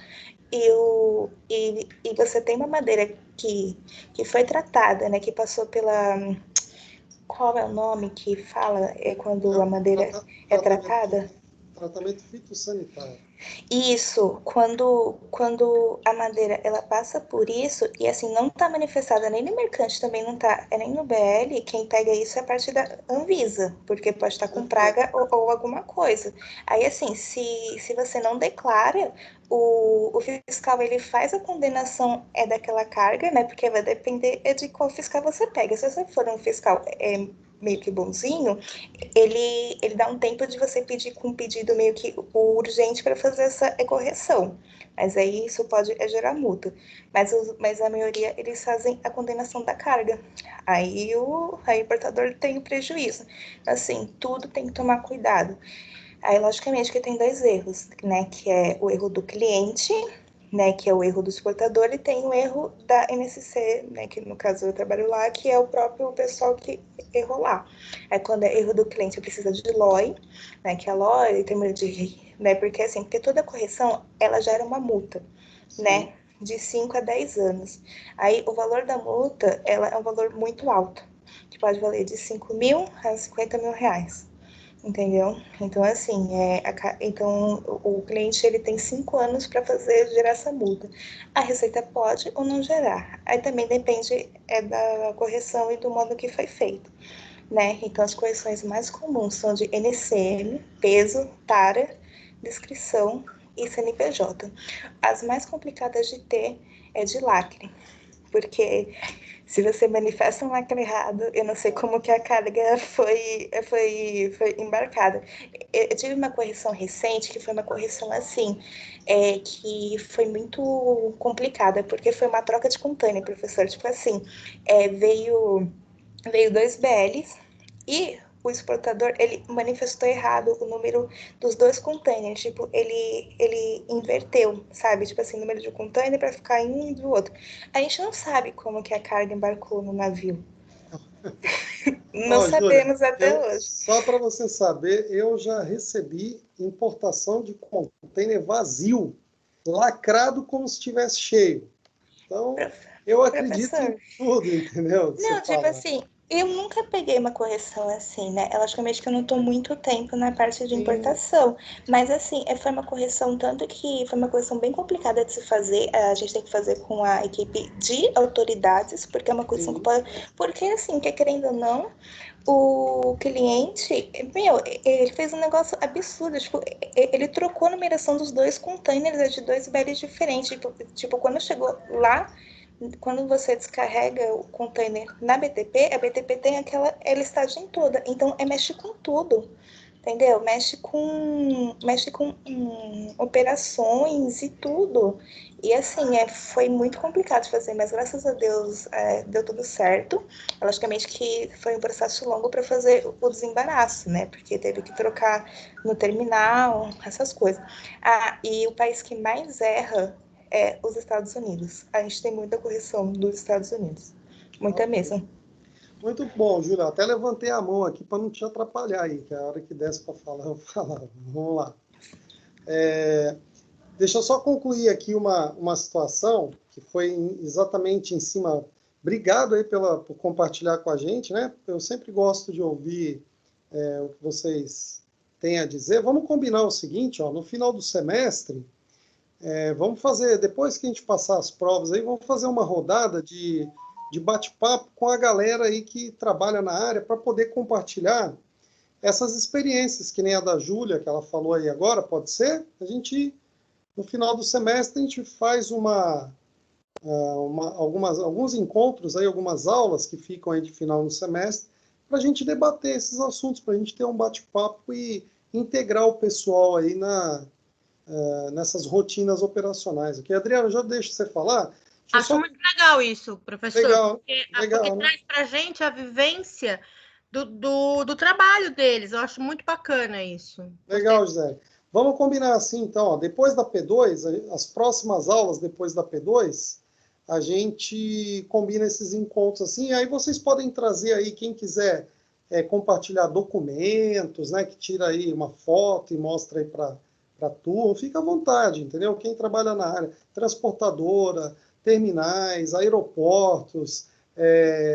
e você tem uma madeira que foi tratada, né, que passou pela... Qual é o nome que fala quando a madeira é tratada? Tratamento fitossanitário. Isso, quando a madeira ela passa por isso e assim não está manifestada nem no mercante, também não está nem no BL, quem pega isso é a parte da Anvisa, porque pode estar com praga ou alguma coisa. Aí assim, se você não declara, o fiscal ele faz a condenação daquela carga, né? Porque vai depender de qual fiscal você pega. Se você for um fiscal meio que bonzinho, ele dá um tempo de você pedir com um pedido meio que urgente para fazer essa correção. Mas aí isso pode gerar multa. Mas a maioria, eles fazem a condenação da carga. Aí o importador tem o prejuízo. Assim, tudo tem que tomar cuidado. Aí, logicamente, que tem 2 erros, né? Que é o erro do cliente, né, que é o erro do exportador, e tem o erro da MSC, né, que no caso eu trabalho lá, que é o próprio pessoal que errou lá. Aí quando é erro do cliente, precisa de LOI, né, que a LOI tem de... Né, porque toda correção, ela gera uma multa, né, de 5 a 10 anos. Aí o valor da multa, ela é um valor muito alto, que pode valer de 5 mil a 50 mil reais. Entendeu? Então, assim, então o cliente ele tem 5 anos para gerar essa multa. A Receita pode ou não gerar. Aí também depende da correção e do modo que foi feito, né? Então, as correções mais comuns são de NCM, peso, tara, descrição e CNPJ. As mais complicadas de ter é de lacre, porque se você manifesta um lacre errado, eu não sei como que a carga foi embarcada. Eu tive uma correção recente, que foi uma correção assim, que foi muito complicada, porque foi uma troca de container, professor. Tipo assim, veio 2 BLs e o exportador, ele manifestou errado o número dos 2 containers, tipo, ele inverteu, sabe? Tipo assim, o número de container para ficar em um e do outro. A gente não sabe como que a carga embarcou no navio. Não sabemos Júlia, até hoje. Só para você saber, eu já recebi importação de container vazio, lacrado como se estivesse cheio. Então, eu acredito em tudo, entendeu? Não, tipo assim, eu nunca peguei uma correção assim, né? Logicamente que eu não estou muito tempo na parte de importação, mas assim, foi uma correção tanto que foi uma correção bem complicada de se fazer. A gente tem que fazer com a equipe de autoridades, porque é uma correção que pode... Porque assim, que querendo ou não, o cliente, ele fez um negócio absurdo, tipo, ele trocou a numeração dos 2 containers de 2 BLs diferentes, tipo, quando chegou lá, quando você descarrega o container na BTP, a BTP tem aquela listagem toda, então mexe com tudo, entendeu? Mexe com operações e tudo. E assim, foi muito complicado de fazer, mas graças a Deus deu tudo certo. Logicamente que foi um processo longo para fazer o desembaraço, né? Porque teve que trocar no terminal, essas coisas. E o país que mais erra é os Estados Unidos. A gente tem muita correção dos Estados Unidos. Muita mesmo. Muito bom, Júlia. Até levantei a mão aqui para não te atrapalhar aí, que a hora que desse para falar, eu falava. Vamos lá. Deixa eu só concluir aqui uma situação que foi exatamente em cima. Obrigado aí por compartilhar com a gente, né? Eu sempre gosto de ouvir o que vocês têm a dizer. Vamos combinar o seguinte, ó, no final do semestre, vamos fazer, depois que a gente passar as provas aí, vamos fazer uma rodada de bate-papo com a galera aí que trabalha na área para poder compartilhar essas experiências, que nem a da Júlia, que ela falou aí agora, pode ser? A gente, no final do semestre, a gente faz uma alguns encontros, aí, algumas aulas que ficam aí de final no semestre, para a gente debater esses assuntos, para a gente ter um bate-papo e integrar o pessoal aí nessas rotinas operacionais. Aqui, Adriano, já deixo você falar. Acho muito legal isso, professor, legal, porque né? traz para a gente a vivência do trabalho deles. Eu acho muito bacana isso. Legal, José. Vamos combinar assim, então, ó, depois da P2, as próximas aulas depois da P2, a gente combina esses encontros assim, aí vocês podem trazer aí, quem quiser compartilhar documentos, né, que tira aí uma foto e mostra aí para a turma, fica à vontade, entendeu? Quem trabalha na área, transportadora, terminais, aeroportos,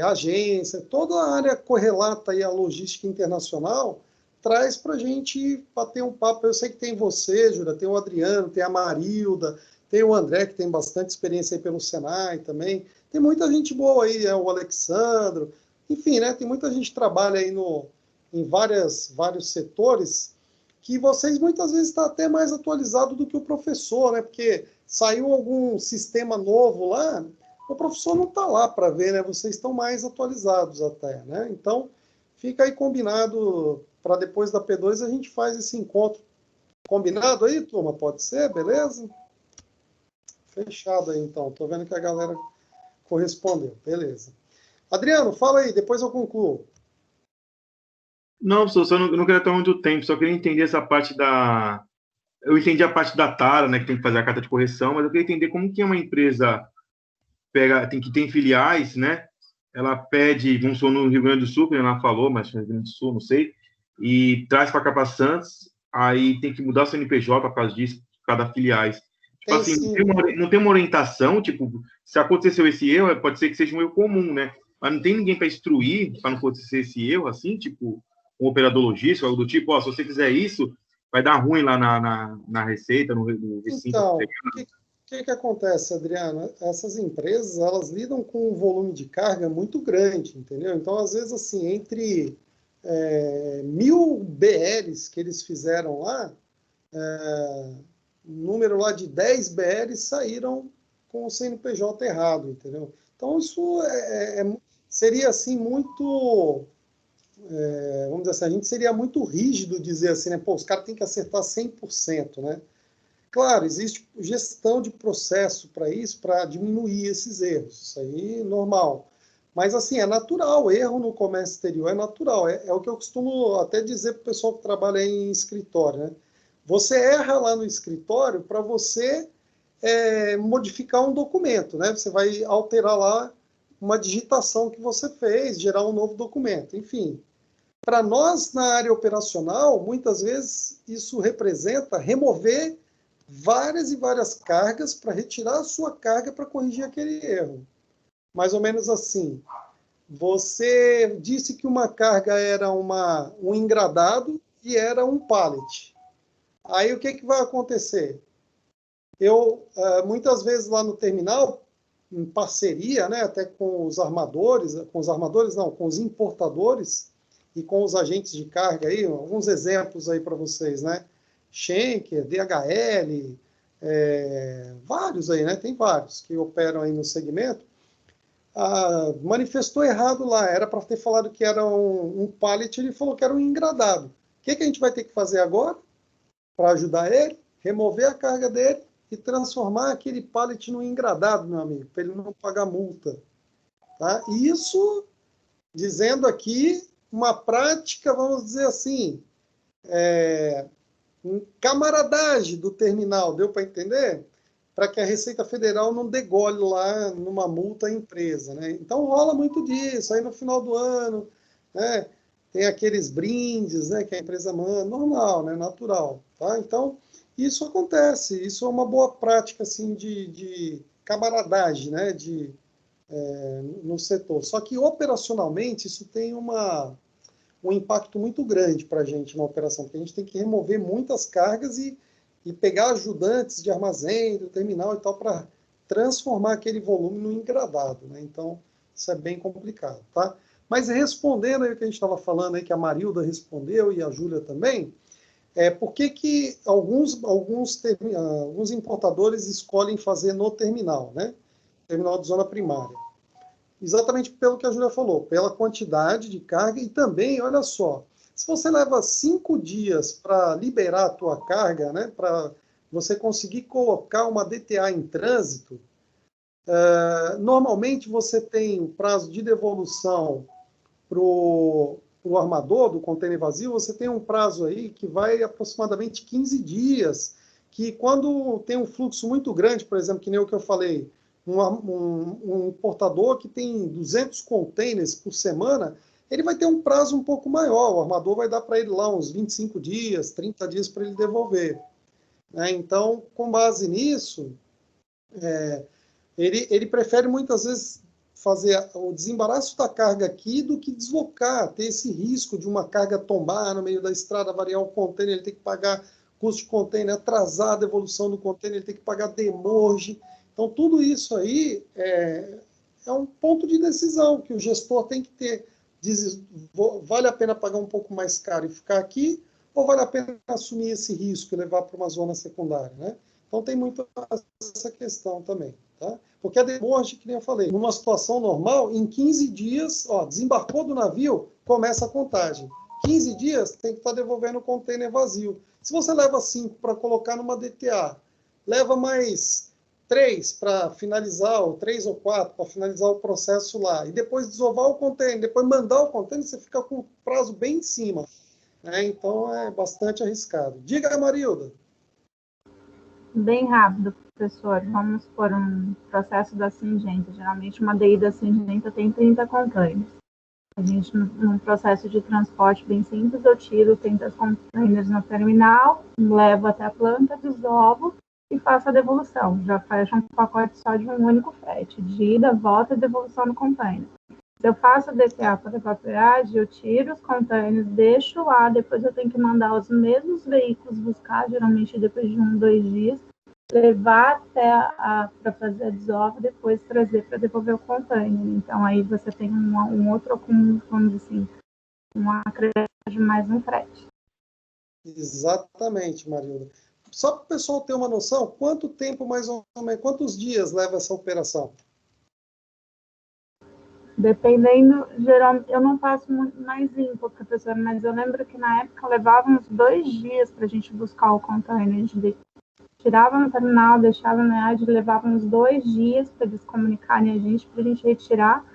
agência, toda a área correlata aí à logística internacional, traz para a gente bater um papo. Eu sei que tem você, Júlia, tem o Adriano, tem a Marilda, tem o André, que tem bastante experiência aí pelo Senai também. Tem muita gente boa aí, o Alexandro. Enfim, né, tem muita gente que trabalha aí em vários setores que vocês muitas vezes estão até mais atualizado do que o professor, né? Porque saiu algum sistema novo lá, o professor não está lá para ver, né? Vocês estão mais atualizados até, né? Então, fica aí combinado para depois da P2 a gente faz esse encontro. Combinado aí, turma? Pode ser? Beleza? Fechado aí, então. Estou vendo que a galera correspondeu. Beleza. Adriano, fala aí, depois eu concluo. Não, professor, eu não queria ter muito tempo, só queria entender essa parte da... Eu entendi a parte da tara, né, que tem que fazer a carta de correção, mas eu queria entender como que uma empresa tem filiais, né? Ela pede, vamos supor, no Rio Grande do Sul, que ela falou, mas no Rio Grande do Sul, não sei, e traz para cá para Santos, aí tem que mudar o CNPJ por causa disso, por causa da filiais. Tipo assim, não tem uma orientação, tipo, se aconteceu esse erro, pode ser que seja um erro comum, né? Mas não tem ninguém para instruir para não acontecer esse erro, assim, tipo, um operador logístico, algo do tipo, ó, se você fizer isso, vai dar ruim lá na receita, no recinto. Então, o que acontece, Adriano? Essas empresas, elas lidam com um volume de carga muito grande, entendeu? Então, às vezes, assim, entre 1.000 BRs que eles fizeram lá, um número lá de 10 BRs saíram com o CNPJ errado, entendeu? Então, isso seria, assim, muito... vamos dizer assim, a gente seria muito rígido dizer assim, né? Pô, os caras têm que acertar 100%, né? Claro, existe gestão de processo para isso, para diminuir esses erros. Isso aí é normal. Mas, assim, é natural. Erro no comércio exterior é natural. É o que eu costumo até dizer para o pessoal que trabalha em escritório, né? Você erra lá no escritório para você modificar um documento, né? Você vai alterar lá uma digitação que você fez, gerar um novo documento. Enfim, para nós, na área operacional, muitas vezes isso representa remover várias e várias cargas para retirar a sua carga para corrigir aquele erro. Mais ou menos assim. Você disse que uma carga era um engradado e era um pallet. Aí o que vai acontecer? Eu, muitas vezes lá no terminal, em parceria, né, até com os armadores não, com os importadores e com os agentes de carga aí, alguns exemplos aí para vocês, né? Schenker, DHL, vários aí, né? Tem vários que operam aí no segmento. Manifestou errado lá, era para ter falado que era um pallet, ele falou que era um engradado. O que a gente vai ter que fazer agora para ajudar ele? Remover a carga dele e transformar aquele pallet num engradado, meu amigo, para ele não pagar multa. Tá? Isso, dizendo aqui, uma prática, vamos dizer assim, camaradagem do terminal, deu para entender? Para que a Receita Federal não degole lá numa multa à empresa, né? Então rola muito disso, aí no final do ano, né, tem aqueles brindes, né, que a empresa manda, normal, né, natural, tá? Então, isso acontece, isso é uma boa prática, assim, de camaradagem, né, no setor. Só que, operacionalmente, isso tem um impacto muito grande para a gente na operação, porque a gente tem que remover muitas cargas e pegar ajudantes de armazém, do terminal e tal, para transformar aquele volume no engradado, né? Então, isso é bem complicado, tá? Mas respondendo aí o que a gente estava falando aí, que a Marilda respondeu e a Júlia também, por que alguns importadores escolhem fazer no terminal, né? terminal de zona primária. Exatamente pelo que a Júlia falou, pela quantidade de carga e também, olha só, se você leva 5 dias para liberar a tua carga, né, para você conseguir colocar uma DTA em trânsito, normalmente você tem um prazo de devolução para o armador do contêiner vazio, você tem um prazo aí que vai aproximadamente 15 dias, que quando tem um fluxo muito grande, por exemplo, que nem o que eu falei, um importador que tem 200 containers por semana, ele vai ter um prazo um pouco maior, o armador vai dar para ele lá uns 25 dias, 30 dias para ele devolver. Então, com base nisso, ele prefere muitas vezes fazer o desembaraço da carga aqui do que deslocar, ter esse risco de uma carga tombar no meio da estrada, variar o container, ele tem que pagar custo de container, atrasar a devolução do container, ele tem que pagar demorge. Então, tudo isso aí é um ponto de decisão que o gestor tem que ter. Vale a pena pagar um pouco mais caro e ficar aqui, ou vale a pena assumir esse risco e levar para uma zona secundária, né? Então, tem muito essa questão também, tá? Porque a demorge, que nem eu falei, numa situação normal, em 15 dias, desembarcou do navio, começa a contagem. 15 dias, tem que estar devolvendo o container vazio. Se você leva 5 para colocar numa DTA, leva mais 3 para finalizar, ou 3 ou 4 para finalizar o processo lá, e depois desovar o container, depois mandar o container, você fica com o prazo bem em cima. Então, é bastante arriscado. Diga, Marilda. Bem rápido, professor. Vamos por um processo da Singenta. Geralmente, uma DI da Singenta tem 30 containers. A gente, num processo de transporte bem simples, eu tiro 30 containers no terminal, levo até a planta, desovo e faço a devolução. Já fecha um pacote só de um único frete, de ida, volta e devolução no container. Se eu faço a DTA para evaporagem, eu tiro os containers, deixo lá, depois eu tenho que mandar os mesmos veículos buscar, geralmente depois de 1, 2 dias, levar até para fazer a desova, depois trazer para devolver o container. Então, aí você tem um outro, vamos dizer assim, uma acréscimo mais um frete. Exatamente, Marilda. Só para o pessoal ter uma noção, quanto tempo mais ou menos, quantos dias leva essa operação? Dependendo, geralmente, eu não faço muito mais limpo, professor, mas eu lembro que na época levava uns 2 dias para a gente buscar o container. Tirava no terminal, deixava na EAD, levava uns 2 dias para eles comunicarem a gente, para a gente retirar,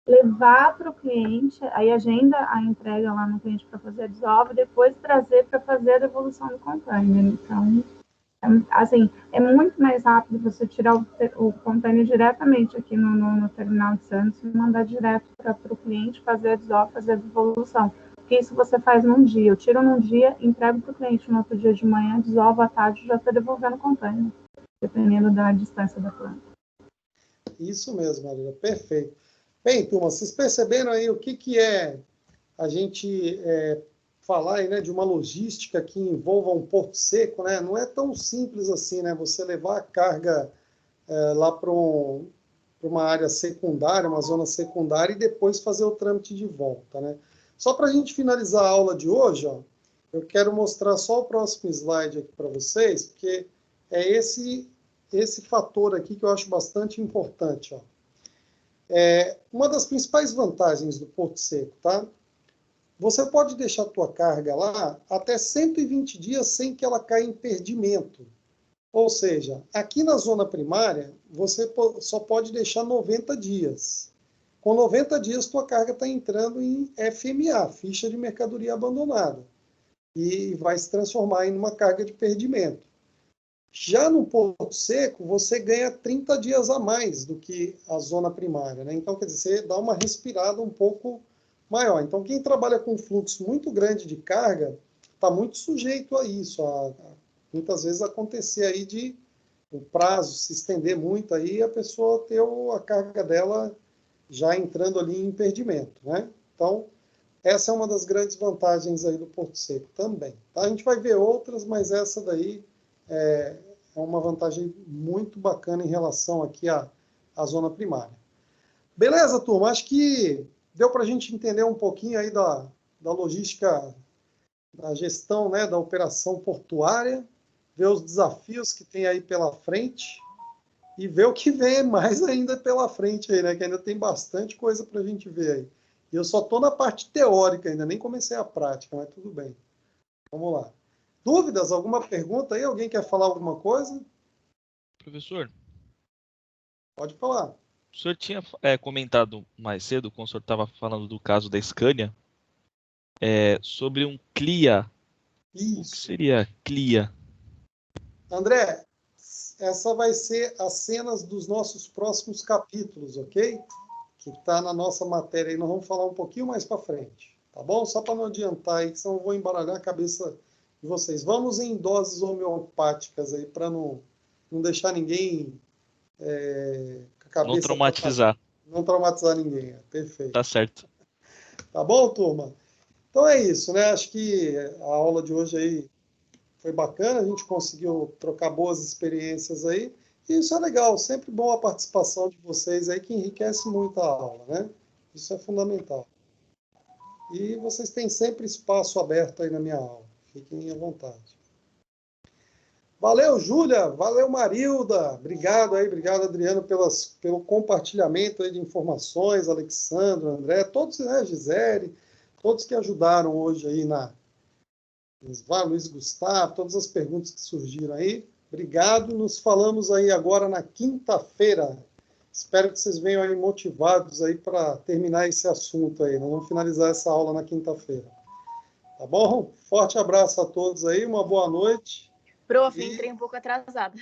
levar para o cliente, aí agenda a entrega lá no cliente para fazer a desova, depois trazer para fazer a devolução do container. Então, assim, é muito mais rápido você tirar o container diretamente aqui no terminal de Santos e mandar direto para o cliente fazer a desova, fazer a devolução. Porque isso você faz num dia. Eu tiro num dia, entrego para o cliente no outro dia de manhã, desovo à tarde, já está devolvendo o container, dependendo da distância da planta. Isso mesmo, Maria, perfeito. Bem, turma, vocês perceberam aí o que é a gente falar aí, né, de uma logística que envolva um porto seco, né? Não é tão simples assim, né? Você levar a carga lá para uma área secundária, uma zona secundária, e depois fazer o trâmite de volta, né? Só para a gente finalizar a aula de hoje, eu quero mostrar só o próximo slide aqui para vocês, porque é esse fator aqui que eu acho bastante importante. Uma das principais vantagens do porto seco, tá? Você pode deixar a tua carga lá até 120 dias sem que ela caia em perdimento. Ou seja, aqui na zona primária, você só pode deixar 90 dias. Com 90 dias, tua carga está entrando em FMA, ficha de mercadoria abandonada, e vai se transformar em uma carga de perdimento. Já no porto seco, você ganha 30 dias a mais do que a zona primária, né? Então, quer dizer, você dá uma respirada um pouco maior. Então, quem trabalha com fluxo muito grande de carga está muito sujeito a isso, muitas vezes acontecer aí de o prazo se estender muito aí e a pessoa ter a carga dela já entrando ali em perdimento, né? Então, essa é uma das grandes vantagens aí do porto seco também. Tá? A gente vai ver outras, mas essa daí é uma vantagem muito bacana em relação aqui à zona primária. Beleza, turma? Acho que deu para a gente entender um pouquinho aí da logística, da gestão, né, da operação portuária, ver os desafios que tem aí pela frente e ver o que vem mais ainda pela frente aí, né? Que ainda tem bastante coisa para a gente ver aí. E eu só estou na parte teórica ainda, nem comecei a prática, mas tudo bem. Vamos lá. Dúvidas? Alguma pergunta aí? Alguém quer falar alguma coisa? Professor, Pode falar. o senhor tinha comentado mais cedo, quando o senhor estava falando do caso da Scania, sobre um CLIA. Isso. O que seria CLIA? André, essa vai ser as cenas dos nossos próximos capítulos, ok? Que está na nossa matéria aí. Nós vamos falar um pouquinho mais para frente, tá bom? Só para não adiantar aí, que senão eu vou embaralhar a cabeça de vocês. Vamos em doses homeopáticas aí, para não deixar ninguém com a cabeça... Não traumatizar. Não traumatizar ninguém, perfeito. Tá certo. Tá bom, turma? Então é isso, né? Acho que a aula de hoje aí foi bacana, a gente conseguiu trocar boas experiências aí, e isso é legal, sempre bom a participação de vocês aí, que enriquece muito a aula, né? Isso é fundamental. E vocês têm sempre espaço aberto aí na minha aula, fiquem à vontade. Valeu, Júlia, valeu, Marilda, obrigado aí, obrigado, Adriano, pelo compartilhamento aí de informações, Alexandre, André, todos, né, Gisele, todos que ajudaram hoje aí Luiz Gustavo, todas as perguntas que surgiram aí. Obrigado. Nos falamos aí agora na quinta-feira. Espero que vocês venham aí motivados aí para terminar esse assunto aí. Nós vamos finalizar essa aula na quinta-feira. Tá bom? Forte abraço a todos aí. Uma boa noite. Prof, entrei um pouco atrasada.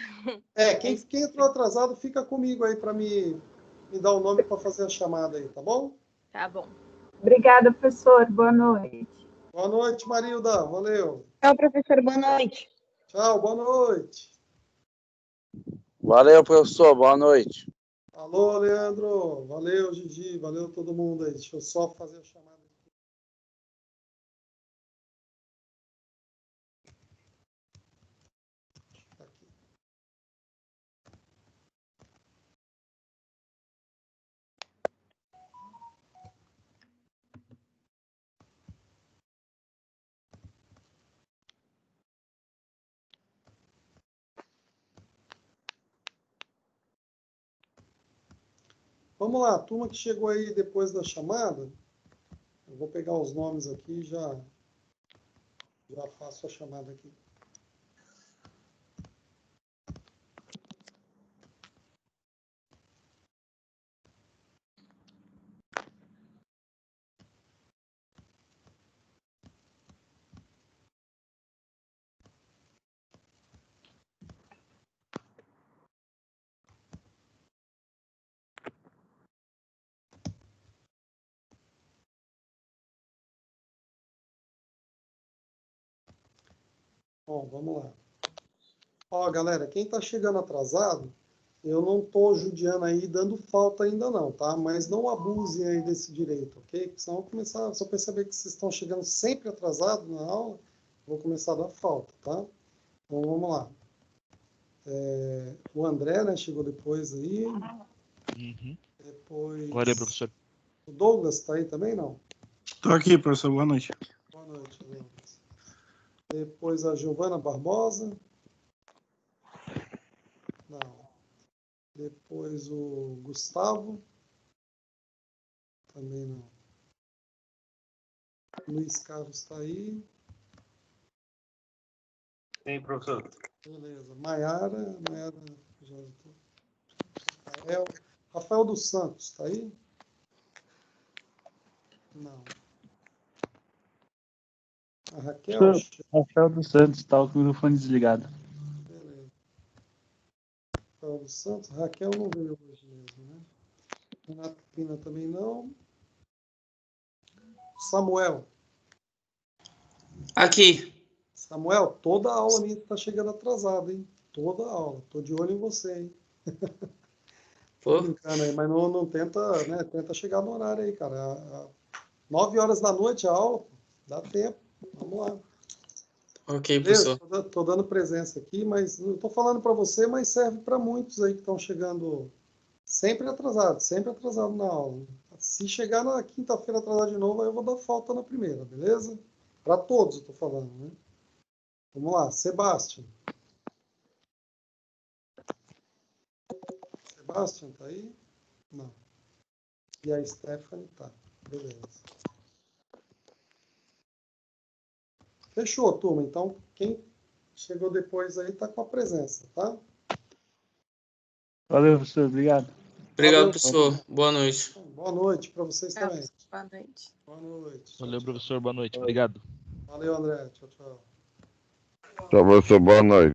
Quem entrou atrasado, fica comigo aí para me dar o nome para fazer a chamada aí, tá bom? Tá bom. Obrigada, professor. Boa noite. Boa noite, Marilda. Valeu. Tchau, professor. Boa noite. Tchau, boa noite. Valeu, professor. Boa noite. Alô, Leandro. Valeu, Gigi. Valeu todo mundo aí. Deixa eu só fazer a chamada. Vamos lá, turma que chegou aí depois da chamada. Eu vou pegar os nomes aqui e já faço a chamada aqui. Bom, vamos lá. Ó, galera, quem está chegando atrasado, eu não estou judiando aí, dando falta ainda não, tá? Mas não abusem aí desse direito, ok? Porque senão eu vou começar, se eu perceber que vocês estão chegando sempre atrasados na aula, eu vou começar a dar falta, tá? Então, vamos lá. O André, né, chegou depois aí. Uhum. Depois... Valeu, professor. O Douglas está aí também, não? Estou aqui, professor. Boa noite. Boa noite, Douglas. Depois a Giovana Barbosa. Não. Depois o Gustavo. Também não. Luiz Carlos está aí. Sim, professor. Beleza. Maiara já estou. Rafael dos Santos, está aí? Não. A Raquel? Rafael dos Santos, está com o microfone desligado. Beleza. Rafael dos Santos. Raquel não veio hoje mesmo, né? Renato Pina também não. Samuel. Aqui. Samuel, toda a aula minha está chegando atrasada, hein? Toda a aula. Estou de olho em você, hein? Tô brincando aí, mas não tenta, né? Tenta chegar no horário aí, cara. 9 horas da noite a aula, dá tempo. Vamos lá. Ok, professor. Estou dando presença aqui, mas não estou falando para você, mas serve para muitos aí que estão chegando sempre atrasado na aula. Se chegar na quinta-feira atrasado de novo, aí eu vou dar falta na primeira, beleza? Para todos eu estou falando, né? Vamos lá, Sebastião. Sebastian tá aí? Não. E a Stephanie tá. Beleza. Fechou, turma. Então, quem chegou depois aí tá com a presença, tá? Valeu, professor. Obrigado. Obrigado, Valeu. professor. Boa noite. Boa noite para vocês também. Boa noite. Boa noite. Valeu, professor. Boa noite. Obrigado. Valeu, André. Tchau, tchau. Tchau, professor. Boa noite.